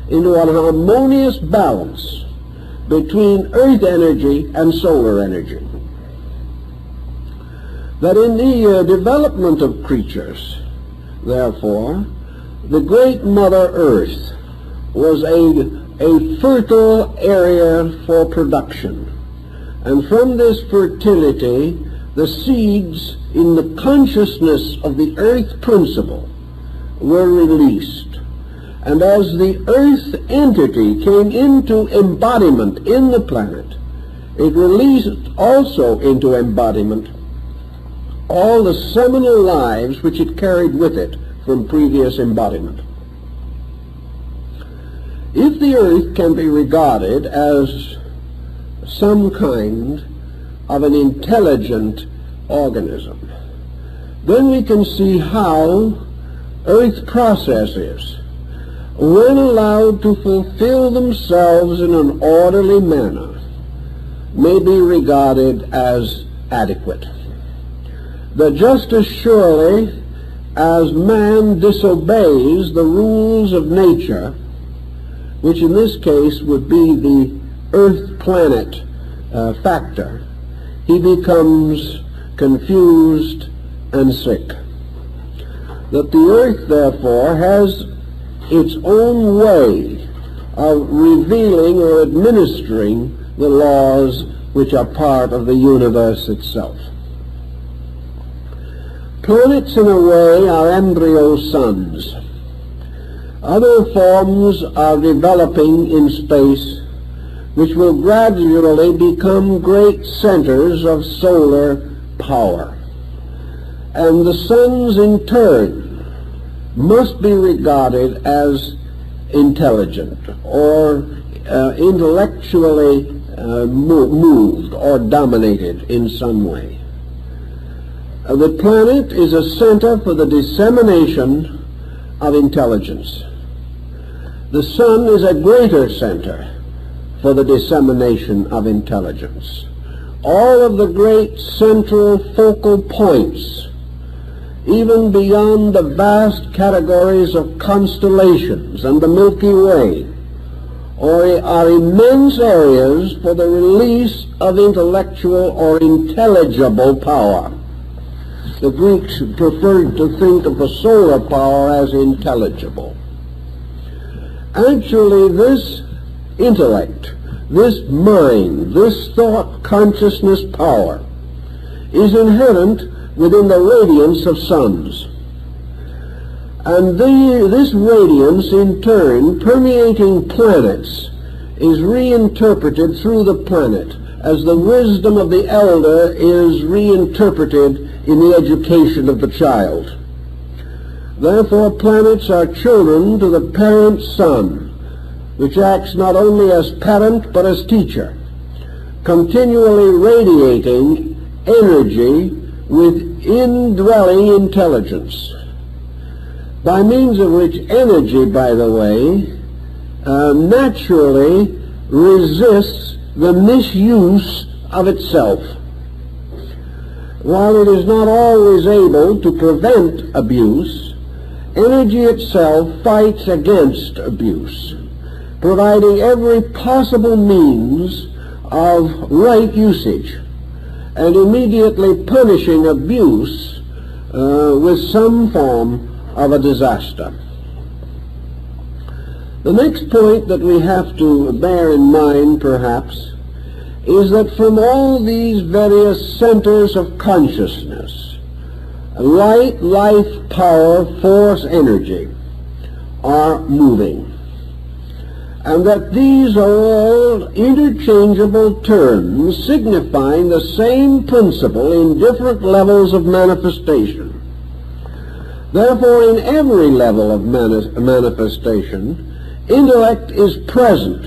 into an harmonious balance between earth energy and solar energy. That in the development of creatures, therefore, the great Mother Earth was a fertile area for production, And from this fertility, the seeds in the consciousness of the earth principle were released. And as the earth entity came into embodiment in the planet, it released also into embodiment all the seminal lives which it carried with it from previous embodiment. If the earth can be regarded as some kind of an intelligent organism, then we can see how earth processes, when allowed to fulfill themselves in an orderly manner, may be regarded as adequate. That just as surely as man disobeys the rules of nature, which in this case would be the earth-planet factor, he becomes confused and sick. That the earth, therefore, has its own way of revealing or administering the laws which are part of the universe itself. Planets, in a way, are embryo suns. Other forms are developing in space which will gradually become great centers of solar power. And the suns, in turn, must be regarded as intelligent or intellectually moved or dominated in some way. The planet is a center for the dissemination of intelligence. The sun is a greater center for the dissemination of intelligence. All of the great central focal points, even beyond the vast categories of constellations and the Milky Way, are immense areas for the release of intellectual or intelligible power. The Greeks preferred to think of the solar power as intelligible. Actually, this intellect, this mind, this thought consciousness power is inherent within the radiance of suns. And this radiance, in turn, permeating planets, is reinterpreted through the planet as the wisdom of the elder is reinterpreted in the education of the child. Therefore, planets are children to the parent sun, which acts not only as parent but as teacher, continually radiating energy with indwelling intelligence, by means of which energy, by the way, naturally resists the misuse of itself. While it is not always able to prevent abuse, energy itself fights against abuse, providing every possible means of right usage and immediately punishing abuse with some form of a disaster. The next point that we have to bear in mind, perhaps, is that from all these various centers of consciousness, light, life, power, force, energy are moving, and that these are all interchangeable terms signifying the same principle in different levels of manifestation. Therefore, in every level of manifestation, intellect is present,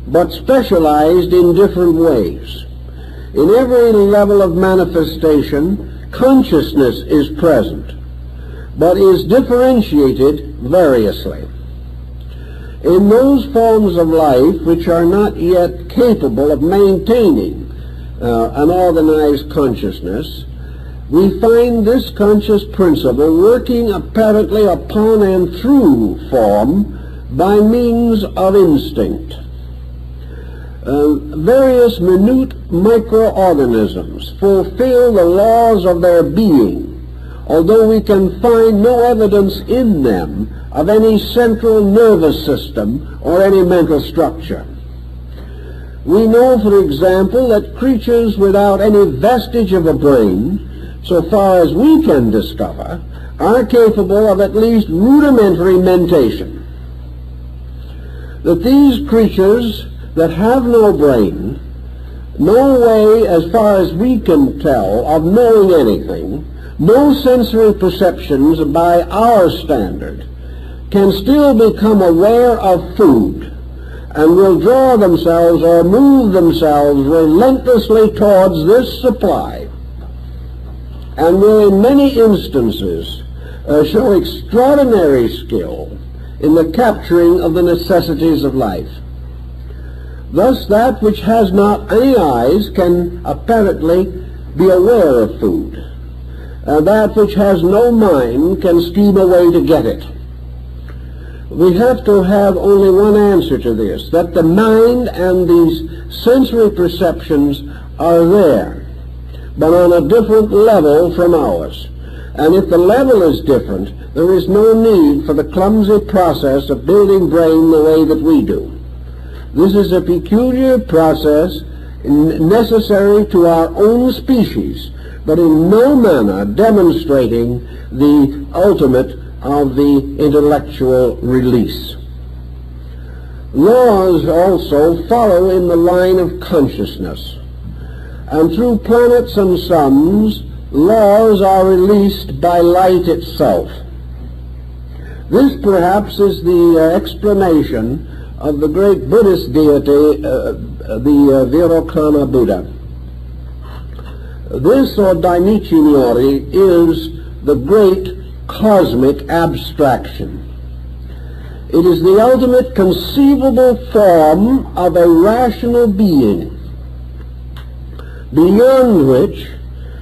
but specialized in different ways. In every level of manifestation, consciousness is present, but is differentiated variously. In those forms of life which are not yet capable of maintaining an organized consciousness, we find this conscious principle working apparently upon and through form by means of instinct. Various minute microorganisms fulfill the laws of their being, although we can find no evidence in them of any central nervous system or any mental structure. We know, for example, that creatures without any vestige of a brain, so far as we can discover, are capable of at least rudimentary mentation. That these creatures that have no brain, no way, as far as we can tell, of knowing anything, no sensory perceptions by our standard, can still become aware of food and will draw themselves or move themselves relentlessly towards this supply, and will in many instances show extraordinary skill in the capturing of the necessities of life. Thus, that which has not any eyes can apparently be aware of food. That which has no mind can scheme a way to get it. We have to have only one answer to this, that the mind and these sensory perceptions are there, but on a different level from ours. And if the level is different, there is no need for the clumsy process of building brain the way that we do. This is a peculiar process necessary to our own species, but in no manner demonstrating the ultimate of the intellectual release. Laws also follow in the line of consciousness, and through planets and suns, laws are released by light itself. This perhaps is the explanation of the great Buddhist deity, the Virokana Buddha. This, or Dainichi Nyori, is the great cosmic abstraction. It is the ultimate conceivable form of a rational being, beyond which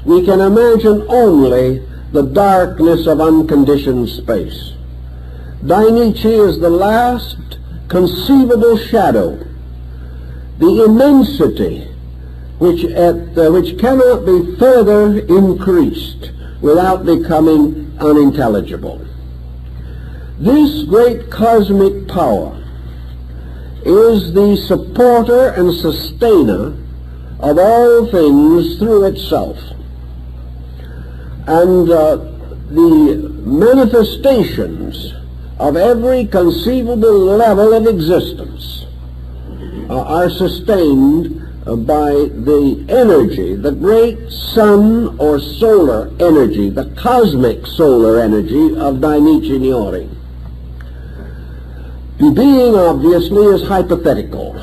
we can imagine only the darkness of unconditioned space. Dainichi is the last conceivable shadow, the immensity which cannot be further increased without becoming unintelligible. This great cosmic power is the supporter and sustainer of all things through itself. And the manifestations of every conceivable level of existence are sustained by the energy, the great sun or solar energy, the cosmic solar energy of Dainichi Nyori. The being, obviously, is hypothetical,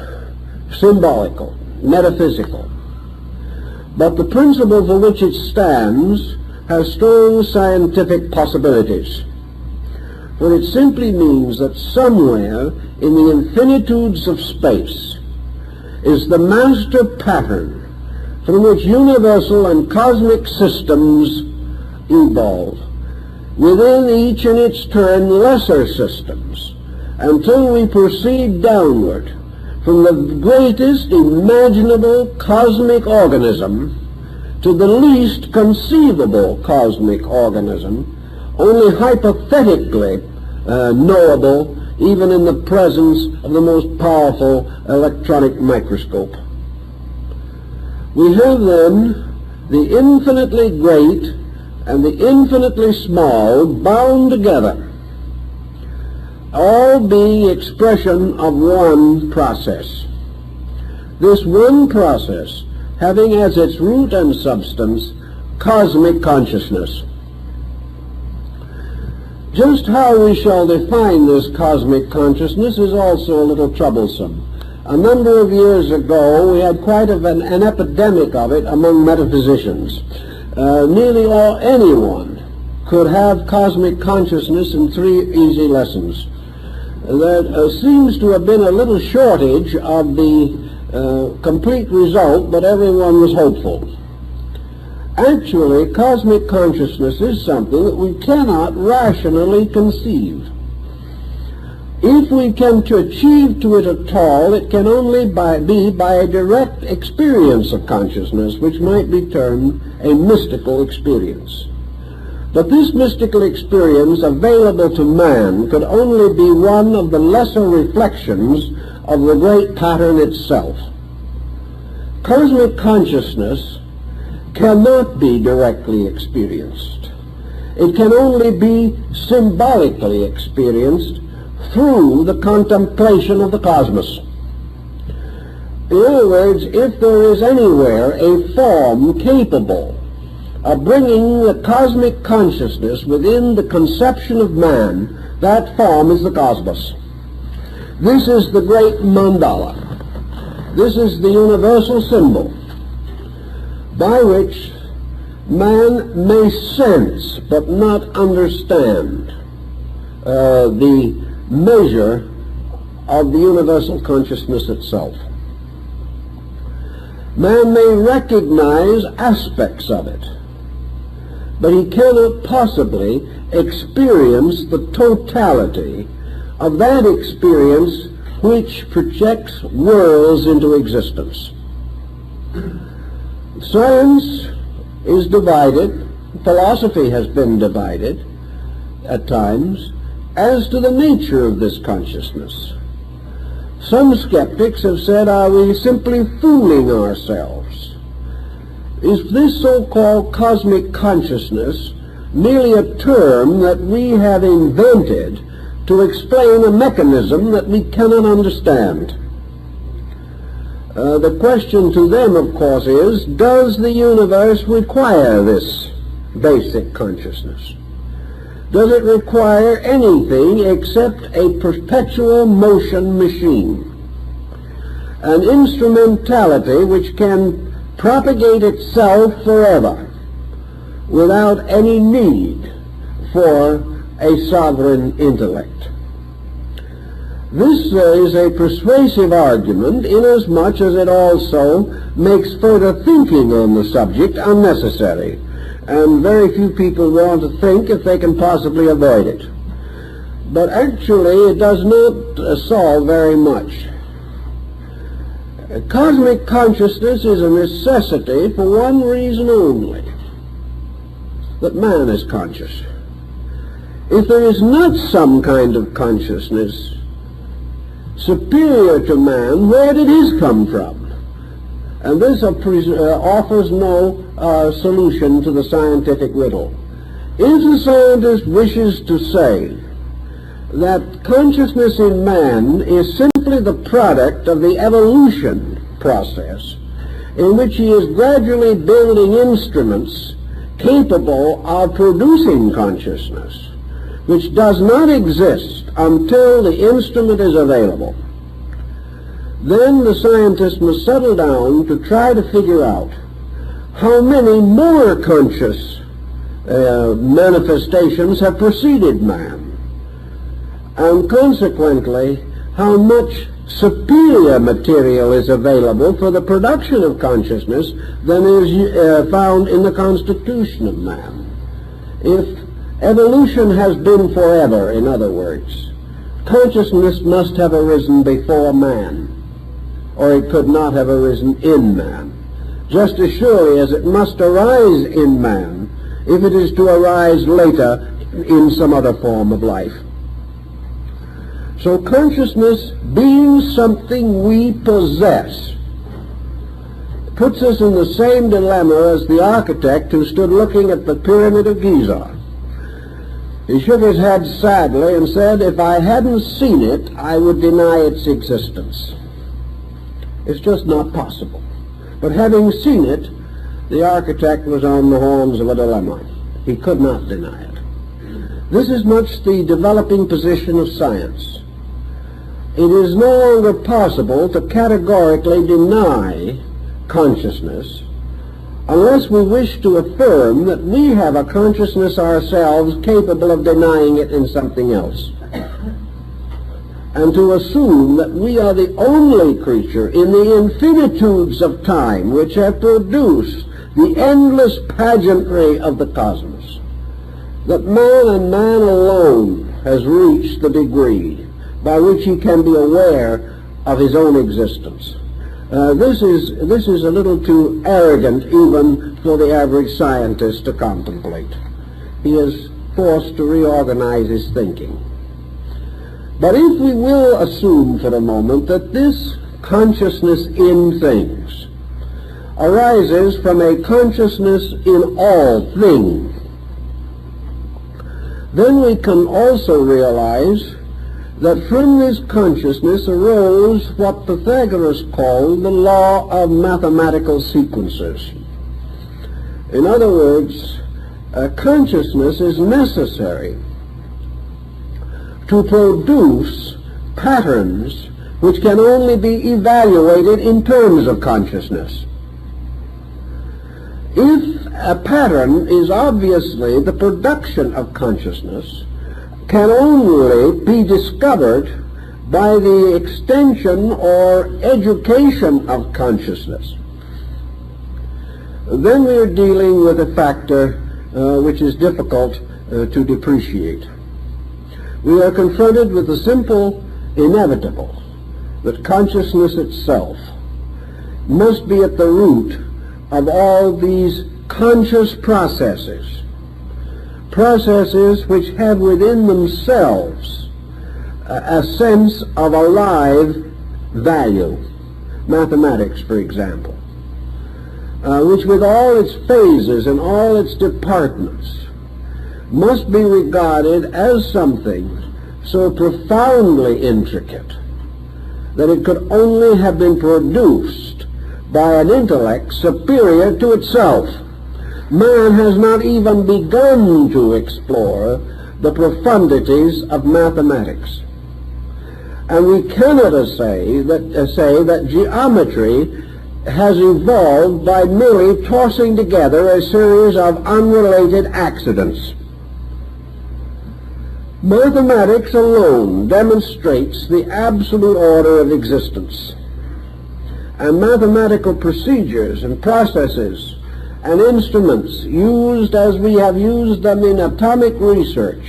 symbolical, metaphysical. But the principle for which it stands has strong scientific possibilities. For it simply means that somewhere in the infinitudes of space is the master pattern from which universal and cosmic systems evolve, within each in its turn lesser systems, until we proceed downward from the greatest imaginable cosmic organism to the least conceivable cosmic organism, only hypothetically knowable even in the presence of the most powerful electronic microscope. We have then the infinitely great and the infinitely small bound together, all being expression of one process. This one process having as its root and substance cosmic consciousness. Just how we shall define this cosmic consciousness is also a little troublesome. A number of years ago, we had quite an epidemic of it among metaphysicians. Nearly anyone could have cosmic consciousness in 3 easy lessons. There seems to have been a little shortage of the complete result, but everyone was hopeful. Actually, cosmic consciousness is something that we cannot rationally conceive. If we can to achieve to it at all, it can only be by a direct experience of consciousness, which might be termed a mystical experience. But this mystical experience available to man could only be one of the lesser reflections of the great pattern itself. Cosmic consciousness cannot be directly experienced. It can only be symbolically experienced through the contemplation of the cosmos. In other words, if there is anywhere a form capable of bringing the cosmic consciousness within the conception of man, that form is the cosmos. This is the great mandala. This is the universal symbol by which man may sense but not understand the measure of the universal consciousness itself. Man may recognize aspects of it, but he cannot possibly experience the totality of that experience which projects worlds into existence. Science is divided, philosophy has been divided at times, as to the nature of this consciousness. Some skeptics have said, are we simply fooling ourselves? Is this so-called cosmic consciousness merely a term that we have invented to explain a mechanism that we cannot understand? The question to them, of course, is, does the universe require this basic consciousness? Does it require anything except a perpetual motion machine? An instrumentality which can propagate itself forever without any need for a sovereign intellect. This is a persuasive argument inasmuch as it also makes further thinking on the subject unnecessary, and very few people want to think if they can possibly avoid it. But actually it does not solve very much. Cosmic consciousness is a necessity for one reason only, that man is conscious. If there is not some kind of consciousness superior to man, where did his come from? And this offers no solution to the scientific riddle. If the scientist wishes to say that consciousness in man is simply the product of the evolution process, in which he is gradually building instruments capable of producing consciousness, which does not exist until the instrument is available, then the scientist must settle down to try to figure out how many more conscious manifestations have preceded man, and consequently how much superior material is available for the production of consciousness than is found in the constitution of man. If evolution has been forever, in other words, consciousness must have arisen before man, or it could not have arisen in man, just as surely as it must arise in man if it is to arise later in some other form of life. So consciousness, being something we possess, puts us in the same dilemma as the architect who stood looking at the Pyramid of Giza. He shook his head sadly and said, if I hadn't seen it, I would deny its existence. It's just not possible. But having seen it, the architect was on the horns of a dilemma. He could not deny it. This is much the developing position of science. It is no longer possible to categorically deny consciousness unless we wish to affirm that we have a consciousness ourselves capable of denying it in something else, and to assume that we are the only creature in the infinitudes of time which have produced the endless pageantry of the cosmos, that man and man alone has reached the degree by which he can be aware of his own existence. This is a little too arrogant even for the average scientist to contemplate. He is forced to reorganize his thinking. But if we will assume for a moment that this consciousness in things arises from a consciousness in all things, then we can also realize that from this consciousness arose what Pythagoras called the law of mathematical sequences. In other words, consciousness is necessary to produce patterns which can only be evaluated in terms of consciousness. If a pattern is obviously the production of consciousness, can only be discovered by the extension or education of consciousness, then we are dealing with a factor which is difficult to depreciate. We are confronted with the simple inevitable that consciousness itself must be at the root of all these conscious processes which have within themselves a sense of a live value. Mathematics, for example, which with all its phases and all its departments must be regarded as something so profoundly intricate that it could only have been produced by an intellect superior to itself. Man has not even begun to explore the profundities of mathematics. And we cannot say that geometry has evolved by merely tossing together a series of unrelated accidents. Mathematics alone demonstrates the absolute order of existence. And mathematical procedures and processes and instruments used as we have used them in atomic research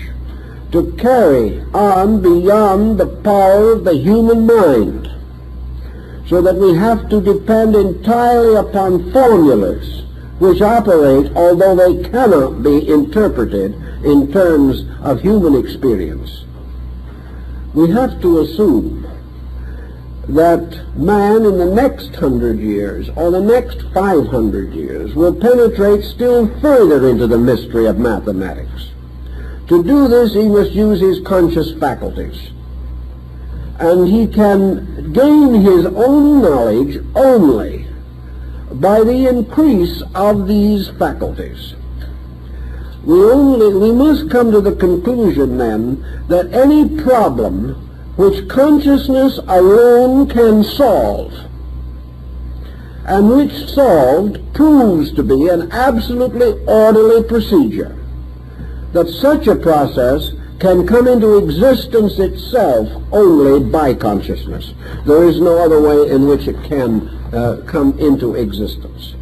to carry on beyond the power of the human mind, so that we have to depend entirely upon formulas which operate, although they cannot be interpreted in terms of human experience. We have to assume that man in the next 100 years or the next 500 years will penetrate still further into the mystery of mathematics. To do this, he must use his conscious faculties. And he can gain his own knowledge only by the increase of these faculties. We must come to the conclusion then that any problem which consciousness alone can solve, and which solved proves to be an absolutely orderly procedure, that such a process can come into existence itself only by consciousness. There is no other way in which it can come into existence.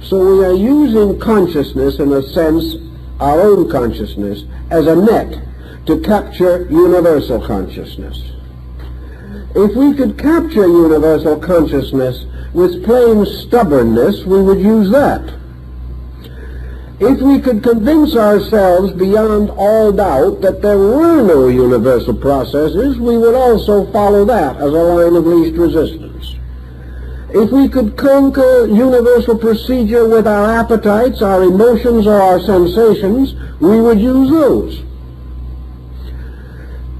So we are using consciousness, in a sense, our own consciousness, as a net to capture universal consciousness. If we could capture universal consciousness with plain stubbornness, we would use that. If we could convince ourselves beyond all doubt that there were no universal processes, we would also follow that as a line of least resistance. If we could conquer universal procedure with our appetites, our emotions, or our sensations, we would use those.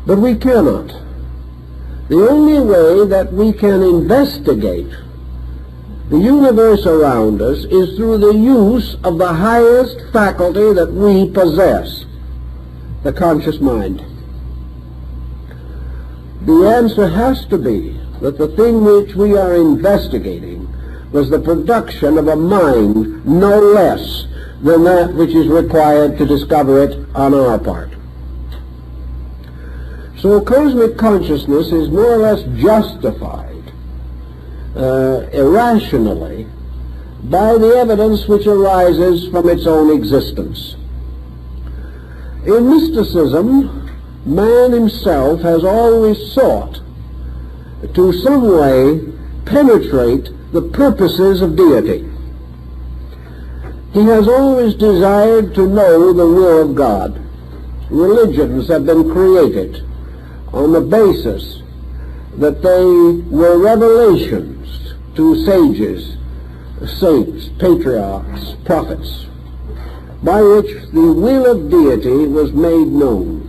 But we cannot. The only way that we can investigate the universe around us is through the use of the highest faculty that we possess, the conscious mind. The answer has to be that the thing which we are investigating was the production of a mind no less than that which is required to discover it on our part. So cosmic consciousness is more or less justified irrationally by the evidence which arises from its own existence. In mysticism, man himself has always sought to some way penetrate the purposes of deity. He has always desired to know the will of God. Religions have been created on the basis that they were revelations to sages saints, patriarchs, prophets, by which the will of deity was made known.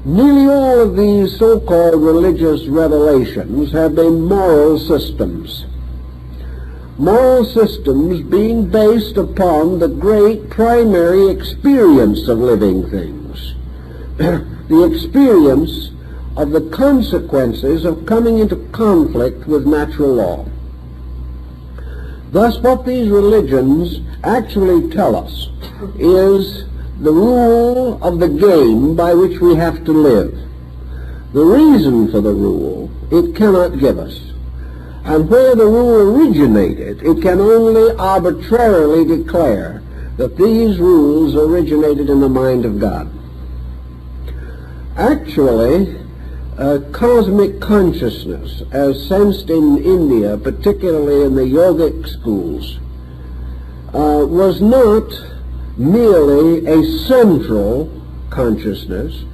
Nearly all of these so-called religious revelations have been moral systems. Moral systems being based upon the great primary experience of living things. The experience of the consequences of coming into conflict with natural law. Thus, what these religions actually tell us is the rule of the game by which we have to live. The reason for the rule it cannot give us. And where the rule originated, it can only arbitrarily declare that these rules originated in the mind of God. Actually, cosmic consciousness, as sensed in India, particularly in the yogic schools, was not merely a central consciousness,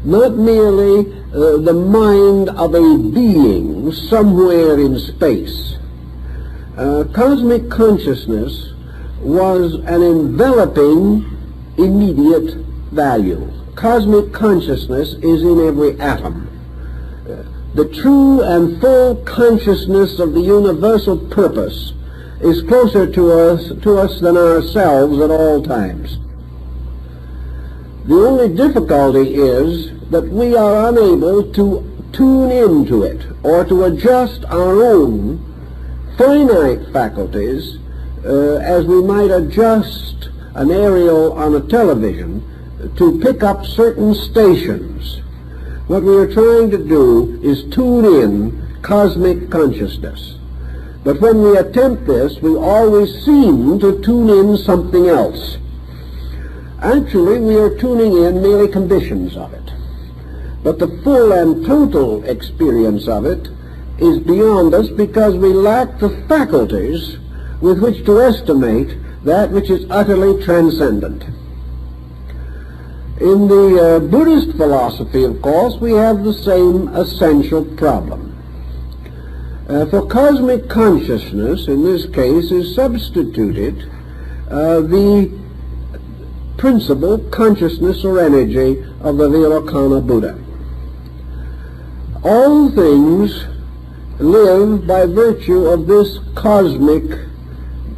not merely the mind of a being somewhere in space. Cosmic consciousness was an enveloping immediate value. Cosmic consciousness is in every atom. The true and full consciousness of the universal purpose is closer to us than ourselves at all times. The only difficulty is that we are unable to tune into it or to adjust our own finite faculties as we might adjust an aerial on a television to pick up certain stations. What we are trying to do is tune in cosmic consciousness. But when we attempt this, we always seem to tune in something else. Actually, we are tuning in merely conditions of it. But the full and total experience of it is beyond us because we lack the faculties with which to estimate that which is utterly transcendent. In the Buddhist philosophy, of course, we have the same essential problem. For cosmic consciousness, in this case, is substituted the principal consciousness or energy of the Virokana Buddha. All things live by virtue of this cosmic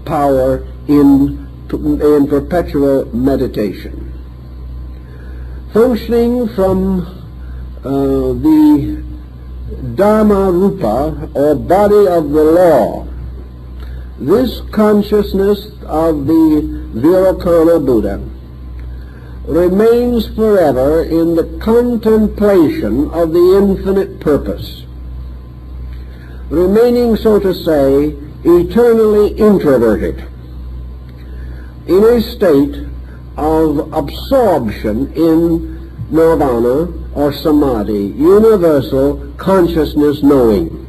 power in perpetual meditation. Functioning from the Dharma Rupa, or body of the law, this consciousness of the Virokana Buddha remains forever in the contemplation of the infinite purpose, remaining, so to say, eternally introverted, in a state of absorption in nirvana or samadhi, universal consciousness knowing.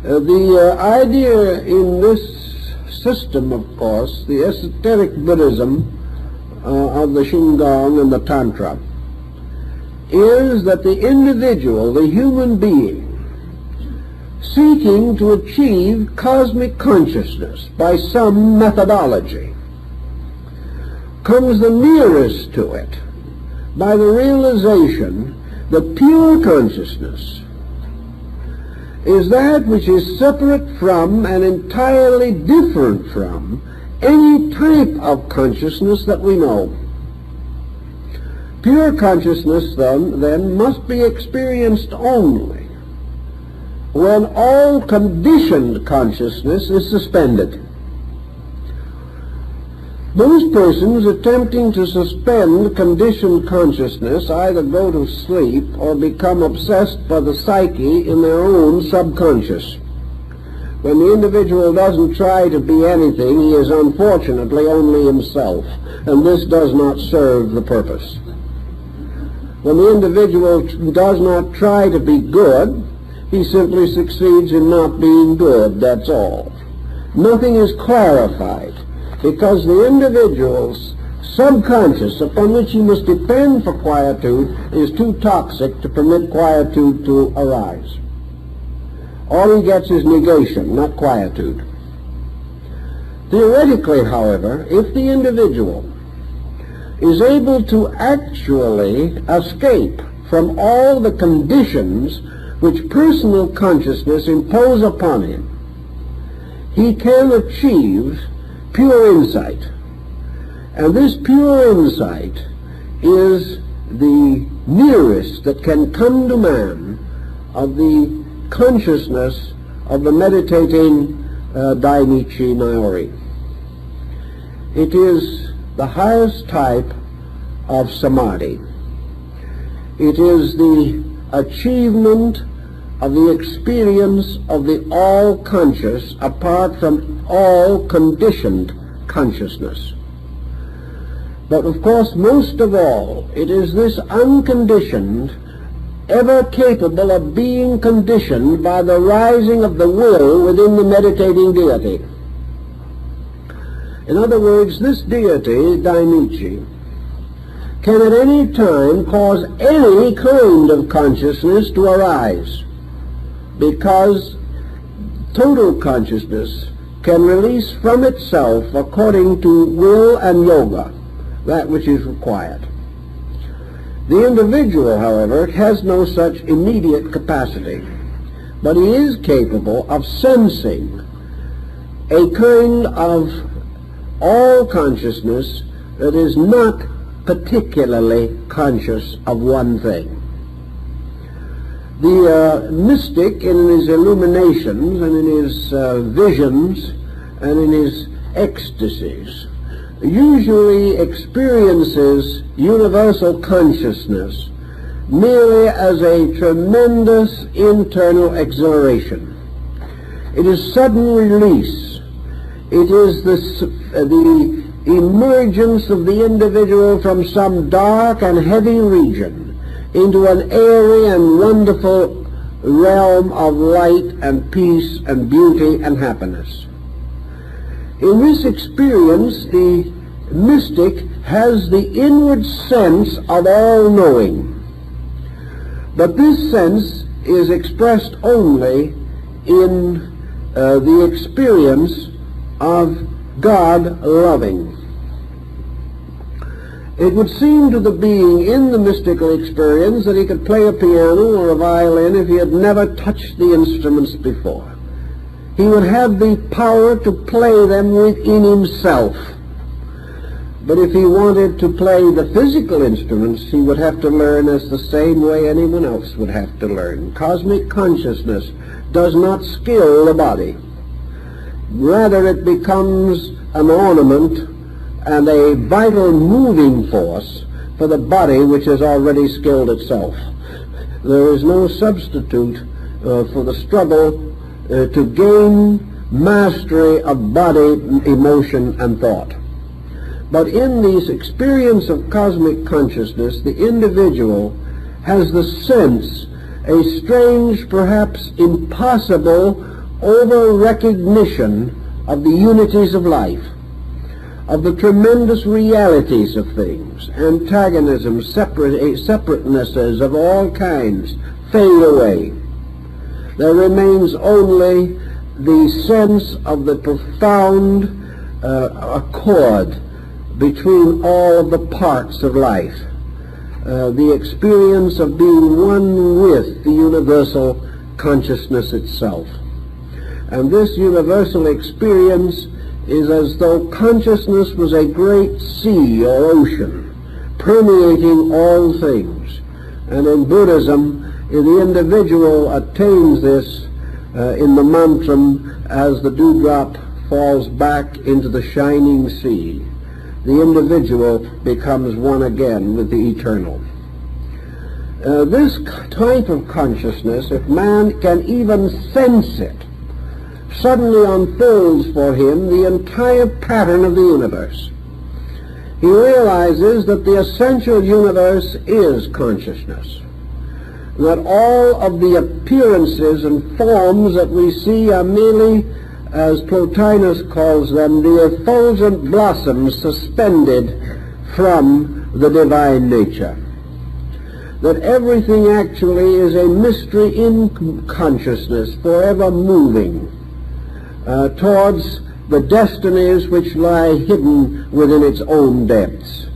The idea in this system, of course, the esoteric Buddhism of the Shingon and the Tantra, is that the individual, the human being, seeking to achieve cosmic consciousness by some methodology, comes the nearest to it by the realization that pure consciousness is that which is separate from and entirely different from any type of consciousness that we know. Pure consciousness, then must be experienced only when all conditioned consciousness is suspended. Most persons attempting to suspend conditioned consciousness either go to sleep or become obsessed by the psyche in their own subconscious. When the individual doesn't try to be anything, he is unfortunately only himself, and this does not serve the purpose. When the individual does not try to be good, he simply succeeds in not being good, that's all. Nothing is clarified, because the individual's subconscious, upon which he must depend for quietude, is too toxic to permit quietude to arise. All he gets is negation, not quietude. Theoretically, however, if the individual is able to actually escape from all the conditions which personal consciousness impose upon him, he can achieve pure insight. And this pure insight is the nearest that can come to man of the consciousness of the meditating Dainichi Naori. It is the highest type of samadhi. It is the achievement of the experience of the all-conscious apart from all conditioned consciousness. But of course, most of all, it is this unconditioned, ever capable of being conditioned by the rising of the will within the meditating deity. In other words, this deity, Dainichi, can at any time cause any kind of consciousness to arise, because total consciousness can release from itself, according to will and yoga, that which is required. The individual, however, has no such immediate capacity, but he is capable of sensing a kind of all-consciousness that is not particularly conscious of one thing. The mystic, in his illuminations and in his visions and in his ecstasies, usually experiences universal consciousness merely as a tremendous internal exhilaration. It is sudden release. It is the emergence of the individual from some dark and heavy region into an airy and wonderful realm of light and peace and beauty and happiness. In this experience, the mystic has the inward sense of all-knowing. But this sense is expressed only in the experience of God loving. It would seem to the being in the mystical experience that he could play a piano or a violin if he had never touched the instruments before. He would have the power to play them within himself. But if he wanted to play the physical instruments, he would have to learn as the same way anyone else would have to learn. Cosmic consciousness does not skill the body. Rather, it becomes an ornament and a vital moving force for the body which has already skilled itself. There is no substitute for the struggle to gain mastery of body, emotion, and thought. But in this experience of cosmic consciousness, the individual has the sense, a strange, perhaps impossible, over-recognition of the unities of life, of the tremendous realities of things. Antagonisms, separatenesses of all kinds fade away. There remains only the sense of the profound accord between all of the parts of life, the experience of being one with the universal consciousness itself. And this universal experience is as though consciousness was a great sea or ocean, permeating all things. And in Buddhism, the individual attains this in the mantram as the dewdrop falls back into the shining sea. The individual becomes one again with the eternal. This type of consciousness, if man can even sense it, suddenly unfolds for him the entire pattern of the universe. He realizes that the essential universe is consciousness, that all of the appearances and forms that we see are merely, as Plotinus calls them, the effulgent blossoms suspended from the divine nature. That everything actually is a mystery in consciousness, forever moving towards the destinies which lie hidden within its own depths.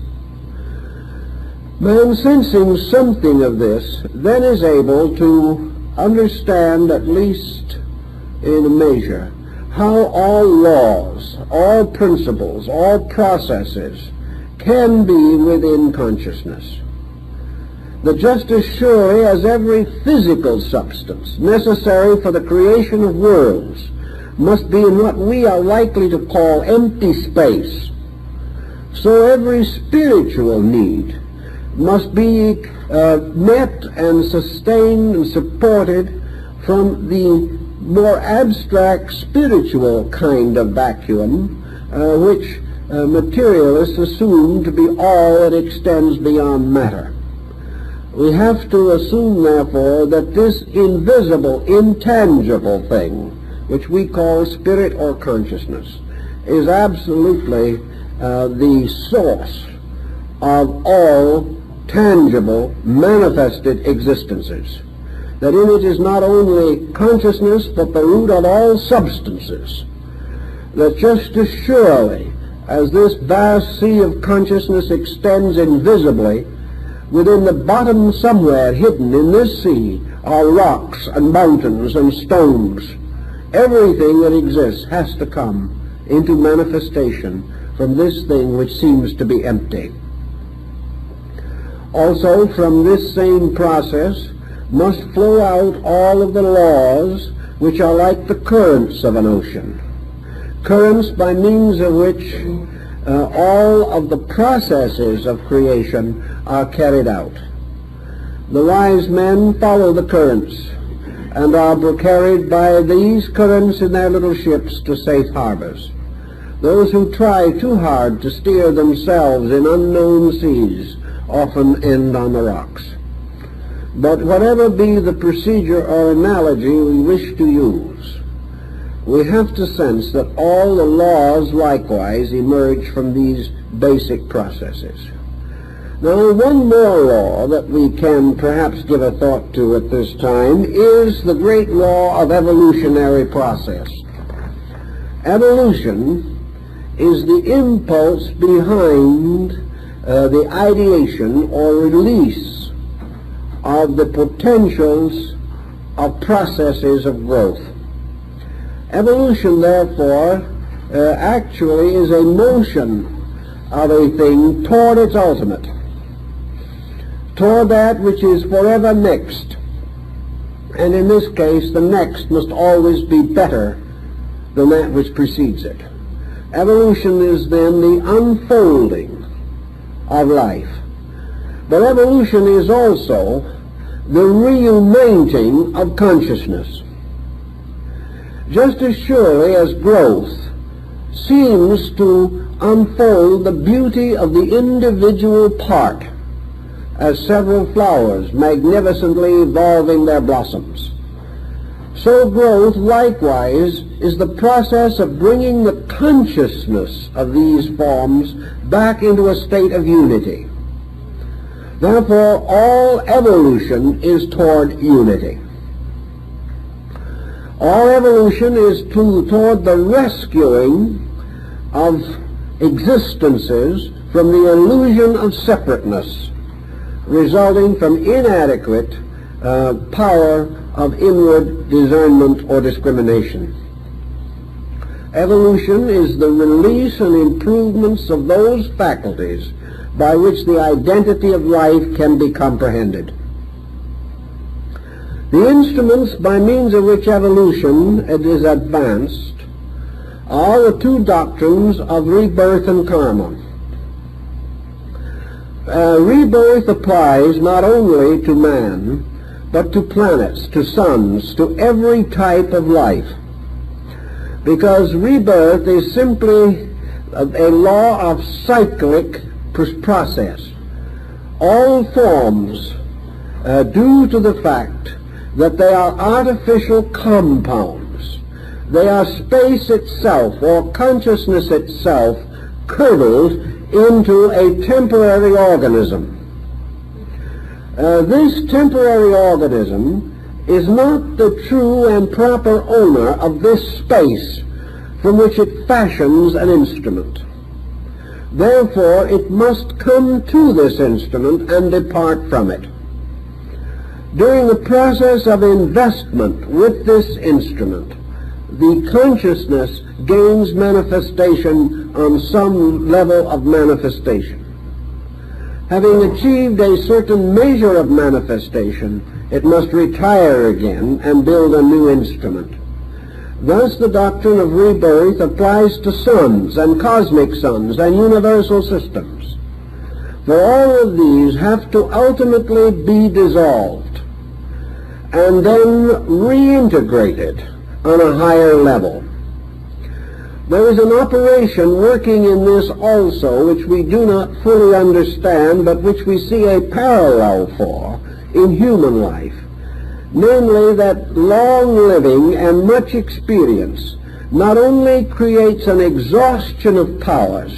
Man, sensing something of this, then is able to understand, at least in a measure, how all laws, all principles, all processes can be within consciousness. That just as surely as every physical substance necessary for the creation of worlds must be in what we are likely to call empty space, so every spiritual need must be met and sustained and supported from the more abstract spiritual kind of vacuum which materialists assume to be all that extends beyond matter. We have to assume, therefore, that this invisible, intangible thing, which we call spirit or consciousness, is absolutely the source of all tangible, manifested existences. That in it is not only consciousness, but the root of all substances. That just as surely as this vast sea of consciousness extends invisibly, within the bottom somewhere hidden in this sea are rocks and mountains and stones. Everything that exists has to come into manifestation from this thing which seems to be empty. Also, from this same process must flow out all of the laws which are like the currents of an ocean. Currents by means of which all of the processes of creation are carried out. The wise men follow the currents and are carried by these currents in their little ships to safe harbors. Those who try too hard to steer themselves in unknown seas often end on the rocks. But whatever be the procedure or analogy we wish to use, we have to sense that all the laws likewise emerge from these basic processes. Now, one more law that we can perhaps give a thought to at this time is the great law of evolutionary process. Evolution is the impulse behind the ideation or release of the potentials of processes of growth. Evolution, therefore, actually is a motion of a thing toward its ultimate, toward that which is forever next. And in this case, the next must always be better than that which precedes it. Evolution is then the unfolding of life. But evolution is also the reuniting of consciousness. Just as surely as growth seems to unfold the beauty of the individual part as several flowers magnificently evolving their blossoms, so growth likewise is the process of bringing the consciousness of these forms back into a state of unity. Therefore, all evolution is toward unity. All evolution is toward the rescuing of existences from the illusion of separateness, resulting from inadequate power of inward discernment or discrimination. Evolution is the release and improvements of those faculties by which the identity of life can be comprehended. The instruments by means of which evolution is advanced are the two doctrines of rebirth and karma. Rebirth applies not only to man, but to planets, to suns, to every type of life. Because rebirth is simply a law of cyclic process. All forms, due to the fact that they are artificial compounds, they are space itself or consciousness itself curdled into a temporary organism. This temporary organism is not the true and proper owner of this space from which it fashions an instrument. Therefore, it must come to this instrument and depart from it. During the process of investment with this instrument, the consciousness gains manifestation on some level of manifestation. Having achieved a certain measure of manifestation, it must retire again and build a new instrument. Thus the doctrine of rebirth applies to suns and cosmic suns and universal systems. For all of these have to ultimately be dissolved and then reintegrated on a higher level. There is an operation working in this also which we do not fully understand, but which we see a parallel for in human life, namely that long living and much experience not only creates an exhaustion of powers,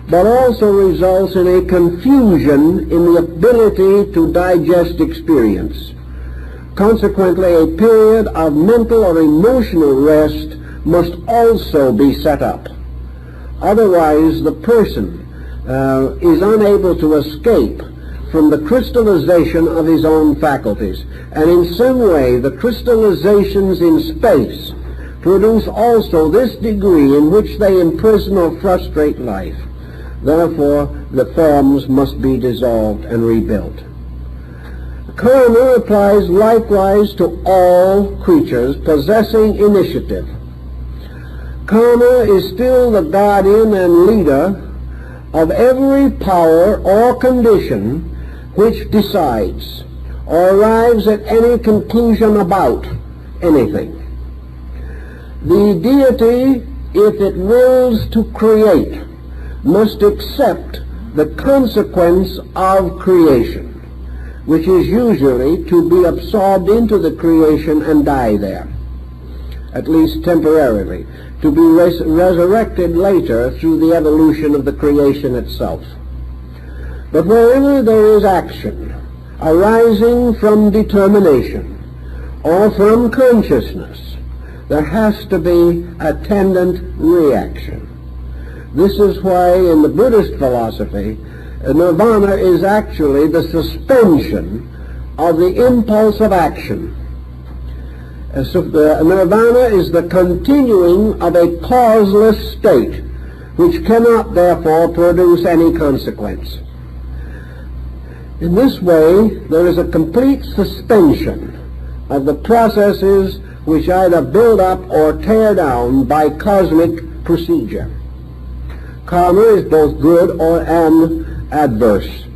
but also results in a confusion in the ability to digest experience. Consequently, a period of mental or emotional rest must also be set up. Otherwise, the person is unable to escape from the crystallization of his own faculties. And in some way, the crystallizations in space produce also this degree in which they imprison or frustrate life. Therefore, the forms must be dissolved and rebuilt. Karma applies likewise to all creatures possessing initiative. Karma is still the guardian and leader of every power or condition which decides or arrives at any conclusion about anything. The deity, if it wills to create, must accept the consequence of creation, which is usually to be absorbed into the creation and die there, at least temporarily, to be resurrected later through the evolution of the creation itself. But wherever there is action arising from determination or from consciousness, there has to be attendant reaction. This is why in the Buddhist philosophy, nirvana is actually the suspension of the impulse of action. So the nirvana is the continuing of a causeless state, which cannot therefore produce any consequence. In this way, there is a complete suspension of the processes which either build up or tear down by cosmic procedure. Karma is both good and adverse.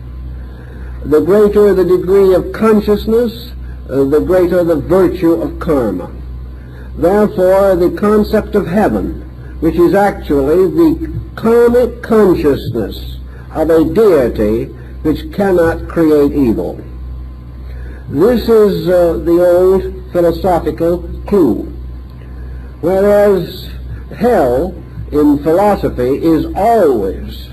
The greater the degree of consciousness, the greater the virtue of karma. Therefore, the concept of heaven, which is actually the karmic consciousness of a deity which cannot create evil. This is the old philosophical clue. Whereas hell in philosophy is always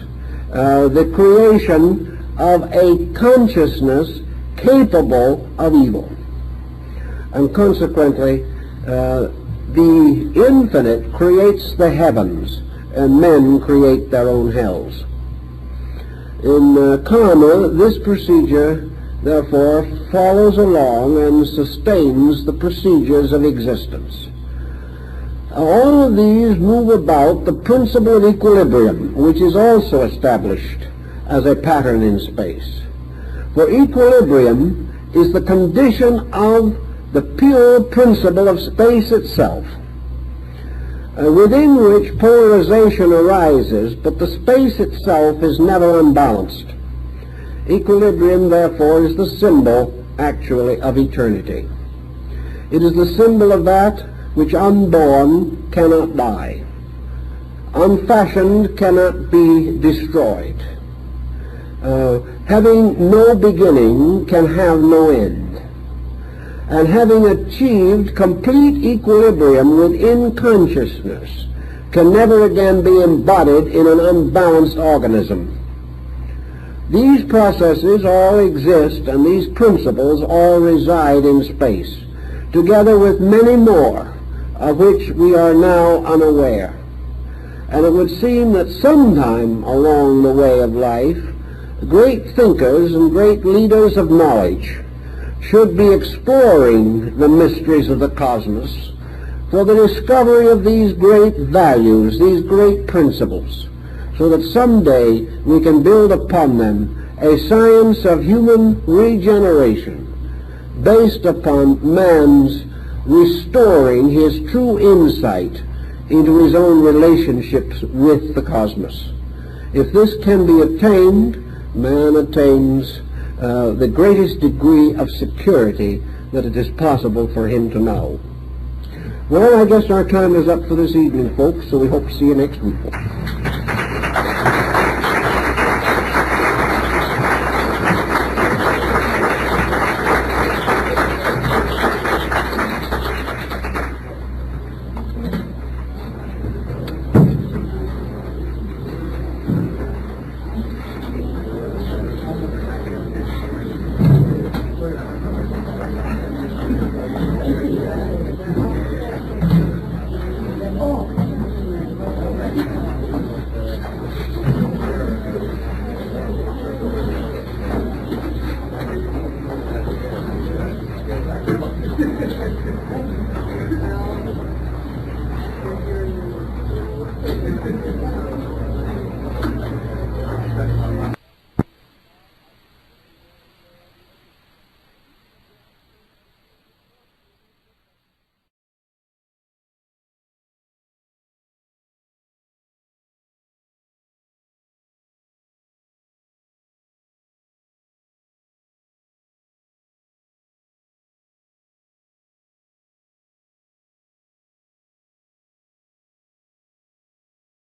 the creation of a consciousness capable of evil. And consequently, the infinite creates the heavens, and men create their own hells. In karma, this procedure, therefore, follows along and sustains the procedures of existence. All of these move about the principle of equilibrium, which is also established as a pattern in space. For equilibrium is the condition of the pure principle of space itself, within which polarization arises, but the space itself is never unbalanced. Equilibrium, therefore, is the symbol, actually, of eternity. It is the symbol of that which unborn cannot die, unfashioned cannot be destroyed, having no beginning can have no end, and having achieved complete equilibrium within consciousness can never again be embodied in an unbalanced organism. These processes all exist, and these principles all reside in space, together with many more of which we are now unaware. And it would seem that sometime along the way of life, great thinkers and great leaders of knowledge should be exploring the mysteries of the cosmos for the discovery of these great values, these great principles, so that someday we can build upon them a science of human regeneration based upon man's restoring his true insight into his own relationships with the cosmos. If this can be attained, man attains the greatest degree of security that it is possible for him to know. Well, I guess our time is up for this evening, folks, so we hope to see you next week.